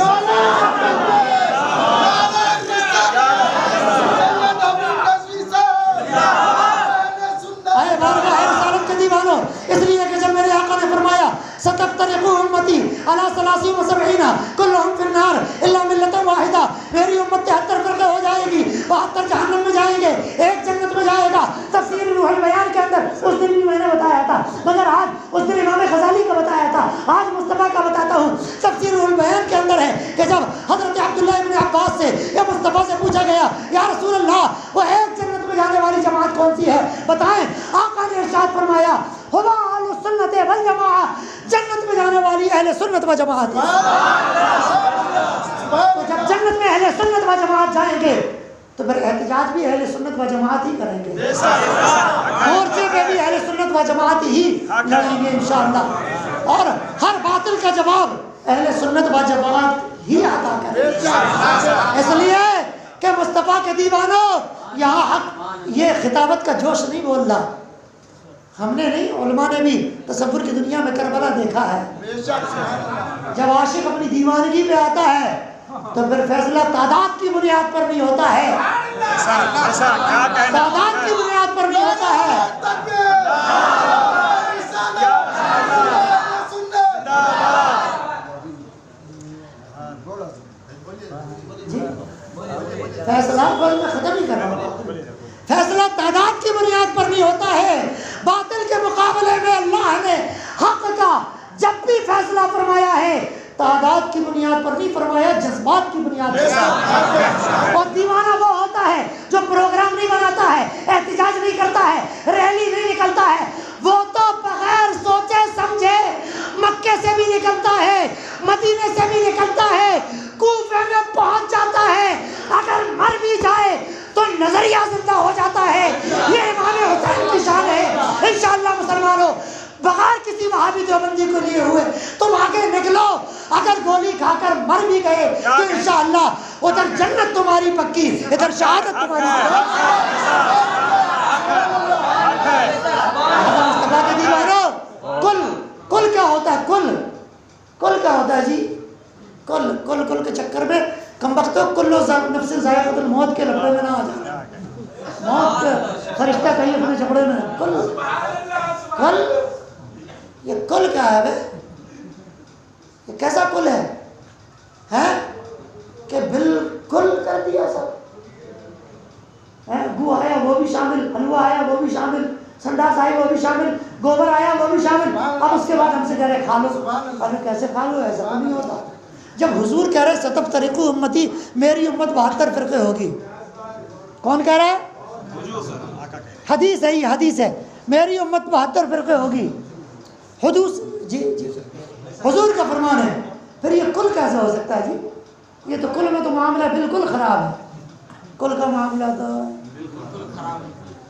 اے بارگاہ رسالت کے دیوانوں، اس لیے کہ جب میرے آقا نے فرمایا ستفترق امتی علی 73 و 70 کلہم فی النار الا ملۃ واحدہ، میری امت 73 فرقے ہو جائے گی، 72 جہنم میں جائیں گے، ایک جنت میں جائے گا۔ تفسیر روح البیان کے اندر اس دن بھی میں نے بتایا تھا، مگر آج اس دن امام غزالی کا بتایا تھا، آج مصطفیٰ کا بتاتا ہوں۔ تفسیر روح البیان کے اندر ہے کہ جب حضرت عبداللہ ابن عباس سے یا مصطفیٰ سے پوچھا گیا یا رسول اللہ وہ ایک جنت میں جانے والی جماعت کون سی ہے بتائیں، آقا نے ارشاد فرمایا ہوا اہل سنت والجماعہ، جنت میں جانے والی اہل سنت و جماعت ہے۔ تو جب جنت میں اہل سنت و جماعت جائیں گے تو پھر احتجاج بھی اہل سنت و جماعت ہی کریں گے، مورچے پہ بھی اہل سنت و جماعت ہی لڑیں گے انشاءاللہ، اور ہر باطل کا جواب اہل سنت و جماعت ہی عطا کریں گے۔ اس لیے کہ مصطفیٰ کے دیوانوں، یہاں حق یہ خطابت کا جوش نہیں بول رہا، ہم نے نہیں، علماء نے بھی تصور کی دنیا میں کربلا دیکھا ہے۔ جب عاشق اپنی دیوانگی پہ آتا ہے تو پھر فیصلہ تعداد کی بنیاد پر نہیں ہوتا ہے، تعداد کی بنیاد پر نہیں ہوتا ہے۔ فیصلہ میں ختم ہی کر رہا ہوں. فیصلہ تعداد کی بنیاد پر نہیں ہوتا ہے. باطل کے مقابلے میں اللہ نے حق کا جب بھی فیصلہ فرمایا ہے تعداد کی بنیاد پر نہیں فرمایا، جذبات کی بنیاد پر. اور دیوانہ وہ ہوتا ہے جو پروگرام نہیں بناتا ہے، احتجاج نہیں کرتا ہے، ریلی نہیں نکلتا ہے، وہ تو بغیر سوچے سمجھے مکے سے بھی نکلتا ہے، مدینے سے بھی نکلتا ہے، کوفے میں پہنچ جاتا ہے، اگر مر بھی جائے تو نظریہ زندہ ہو جاتا ہے. یہ امام حسین کی شان ہے. انشاءاللہ مسلمانوں بغیر کسی وہابی دیوبندی کو لیے ہوئے تم آگے نکلو. اگر گولی کھا کر مر بھی گئے تو انشاءاللہ ادھر جنت تمہاری پکی، ادھر شہادت تمہاری مصطفیٰ کے دیوانوں. کل کیا ہوتا ہے؟ کل کیا ہوتا ہے جی؟ کل کے چکر میں کم وقتوں کلو نفس ذائقۃ الموت کے لفڑے میں نہ آ جانا. موت فرشتہ کہیں اپنے چپڑے میں. کل یہ کل کیا ہے بے؟ یہ کیسا کل ہے کہ بالکل کر دیا سب. گو آیا وہ بھی شامل، حلوہ آیا وہ بھی شامل، سنڈاس آئی وہ بھی شامل، گوبر آیا وہ بھی شامل. اب اس کے بعد ہم سے کہہ رہے کھا لو. ارے کیسے کھا لو؟ ایسا نہیں ہوتا. جب حضور کہہ رہے ستب طریق امتی، میری امت 72 فرقے ہوگی. کون کہہ رہا ہے؟ حدیث ہے، یہ حدیث ہے. میری امت 72 فرقے ہوگی. حدوث جی حضور کا فرمان ہے. پھر یہ کل کیسے ہو سکتا ہے جی؟ یہ تو کل میں تو معاملہ بالکل خراب ہے. کل کا معاملہ تو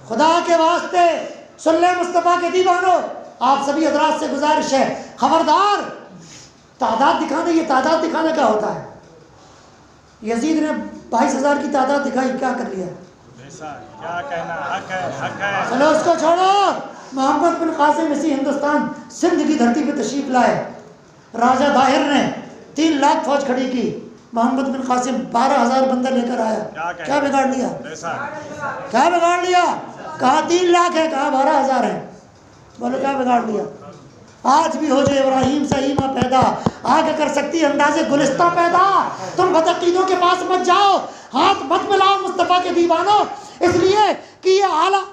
خدا کے واسطے سن لیں مصطفیٰ کے دیوانوں. آپ سبھی حضرات سے گزارش ہے، خبردار تعداد دکھانا. یہ تعداد دکھانا کیا ہوتا ہے؟ یزید نے 22,000 کی تعداد دکھائی، کیا کر لیا؟ کیا کہنا، حق ہے. چلو اس کو چھوڑو. محمد بن قاسم اسی ہندوستان سندھ کی دھرتی پہ تشریف لائے. راجہ طاہر نے 3 لاکھ فوج کھڑی کی. محمد بن قاسم 12,000 بندہ لے کر آیا. کیا بگاڑ لیا؟ کیا بگاڑ لیا؟ کہا 3 لاکھ ہے، کہا 12,000 ہے. بولو کیا بگاڑ لیا؟ آج بھی ہو جو ابراہیم سے ایمہ پیدا، آگے کر سکتی اندازے گلستہ پیدا. تم بدعقیدوں کے پاس مت جاؤ، ہاتھ مت ملاؤ مصطفیٰ کے دیوانوں. اس لیے کہ یہ اعلیٰ،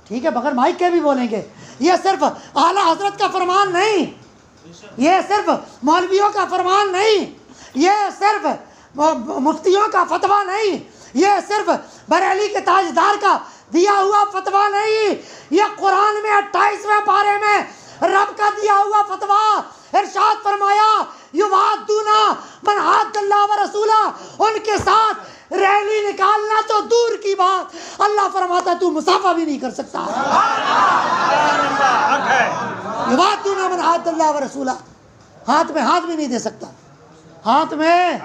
ٹھیک ہے بغیر مائک کے بھی بولیں گے، یہ صرف اعلیٰ حضرت کا فرمان نہیں، یہ صرف مولویوں کا فرمان نہیں، یہ صرف مفتیوں کا فتویٰ نہیں، یہ صرف بریلی کے تاجدار کا دیا ہوا فتویٰ نہیں، یہ قرآن میں 28ویں پارے میں رب کا دیا ہوا فتویٰ. ارشاد فرمایا یوادون من حاد اللہ و رسولہ، ان کے ساتھ ریلی نکالنا تو دور کی بات، اللہ فرماتا تو مسافہ بھی نہیں کر سکتا. یوادون من حاد اللہ و رسولہ، ہاتھ میں ہاتھ بھی نہیں دے سکتا. ہاتھ میں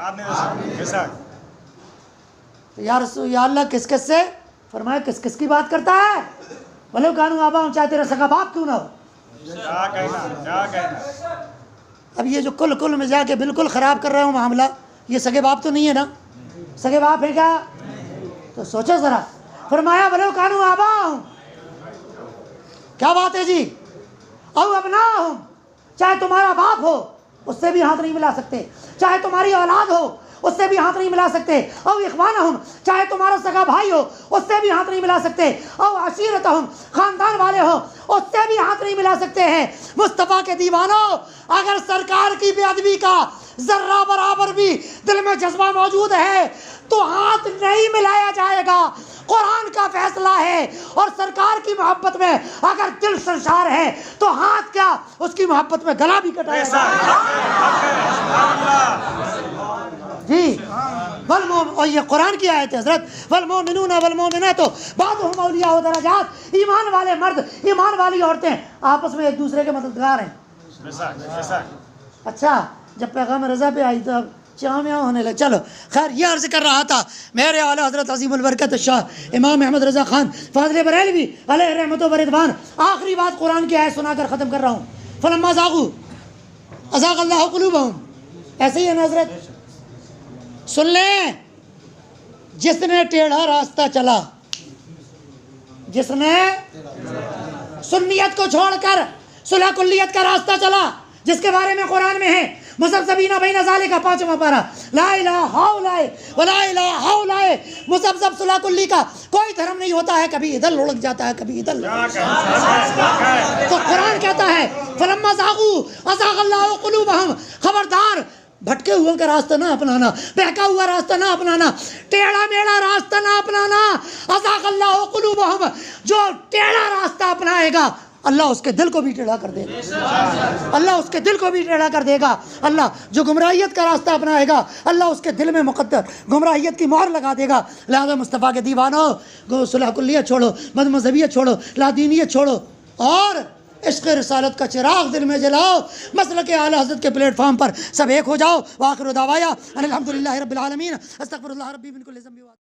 یا رسول یا اللہ کس کس سے؟ فرمایا کس کس کی بات کرتا ہے؟ بولے کانو آبا ہوں چاہے تیرا سگا باپ کیوں نہ ہو. کیا کہنا. اب یہ جو کل میں جا کے بالکل خراب کر رہا ہوں معاملہ، یہ سگے باپ تو نہیں ہے نا؟ سگے باپ ہے کیا؟ تو سوچو ذرا. فرمایا بولے کانو آبا ہوں، کیا بات ہے جی؟ او ابنا ہوں، چاہے تمہارا باپ ہو اس سے بھی ہاتھ نہیں ملا سکتے، چاہے تمہاری اولاد ہو اس سے بھی ہاتھ نہیں ملا سکتے. او اخوانہم، چاہے تمہارا سگا بھائی ہو اس سے بھی ہاتھ نہیں ملا سکتے. او عشیرتہم، خاندان والے ہو اس سے بھی ہاتھ نہیں ملا سکتے ہیں. مصطفیٰ کے دیوانوں، اگر سرکار کی بے ادبی کا ذرہ برابر بھی دل میں جذبہ موجود ہے تو ہاتھ نہیں ملایا جائے گا. قرآن کا فیصلہ ہے، اور سرکار کی محبت میں اگر دل سرشار ہے تو ہاتھ کیا اس کی محبت میں گلا بھی کٹایا جائے جی. اور یہ قرآن کی آیت ہے حضرت، والمؤمنون والمؤمنات بعضهم اولیاء درجات. ایمان والے مرد، ایمان والی عورتیں آپس میں ایک دوسرے کے مددگار ہیں. اچھا جب پیغام رضا پہ آئی تو اب چامیاں ہونے لگے. چلو خیر، یہ عرض کر رہا تھا میرے اعلیٰ حضرت عظیم البرکت شاہ امام احمد رضا خان فاضل بریلوی علیہ رحمت و رضوان. آخری بات قرآن کی آیت سنا کر ختم کر رہا ہوں. فلما زاغوا ازاغ اللہ قلوبہم. ایسے ہی ہے نا حضرت؟ سن لیں، جس نے ٹیڑھا راستہ چلا، جس نے سنیت کو چھوڑ کر صلح کلیت کا راستہ چلا، جس کے بارے میں قرآن میں ہے مذبذبین بین ذالک کا 5واں پارہ، لا الہ ہاؤلائے ولا الہ ہاؤلائے، مذبذب صلح کلی کا کوئی دھرم نہیں ہوتا ہے، کبھی ادھر لڑک جاتا ہے کبھی ادھر لڑک جاتا ہے۔ تو قرآن کہتا ہے فلما زاغوا ازاغ اللہ قلوبہم، خبردار بھٹکے ہوئے کا راستہ نہ اپنانا، بہکا ہوا راستہ نہ اپنانا، ٹیڑھا میڑا راستہ نہ اپنانا۔ ازاغ اللہ قلوبہم، جو ٹیڑھا راستہ اپنائے گا اللہ اس کے دل کو بھی ٹیڑھا کر دے گا، اللہ اس کے دل کو بھی ٹیڑھا کر دے گا۔ اللہ جو گمراہیت کا راستہ اپنائے گا اللہ اس کے دل میں مقدر گمراہیت کی مہر لگا دے گا۔ لہذا مصطفیٰ کے دیوانوں، صلح کلیت چھوڑو، مد مذہبیت چھوڑو، لادینیت چھوڑو، اور عشق رسالت کا چراغ دل میں جلاؤ، مسلک اعلی حضرت کے پلیٹ فارم پر سب ایک ہو جاؤ۔ وآخر دعوایا ان الحمدللہ رب العالمین، استغفر اللہ ربی من کل ذنب۔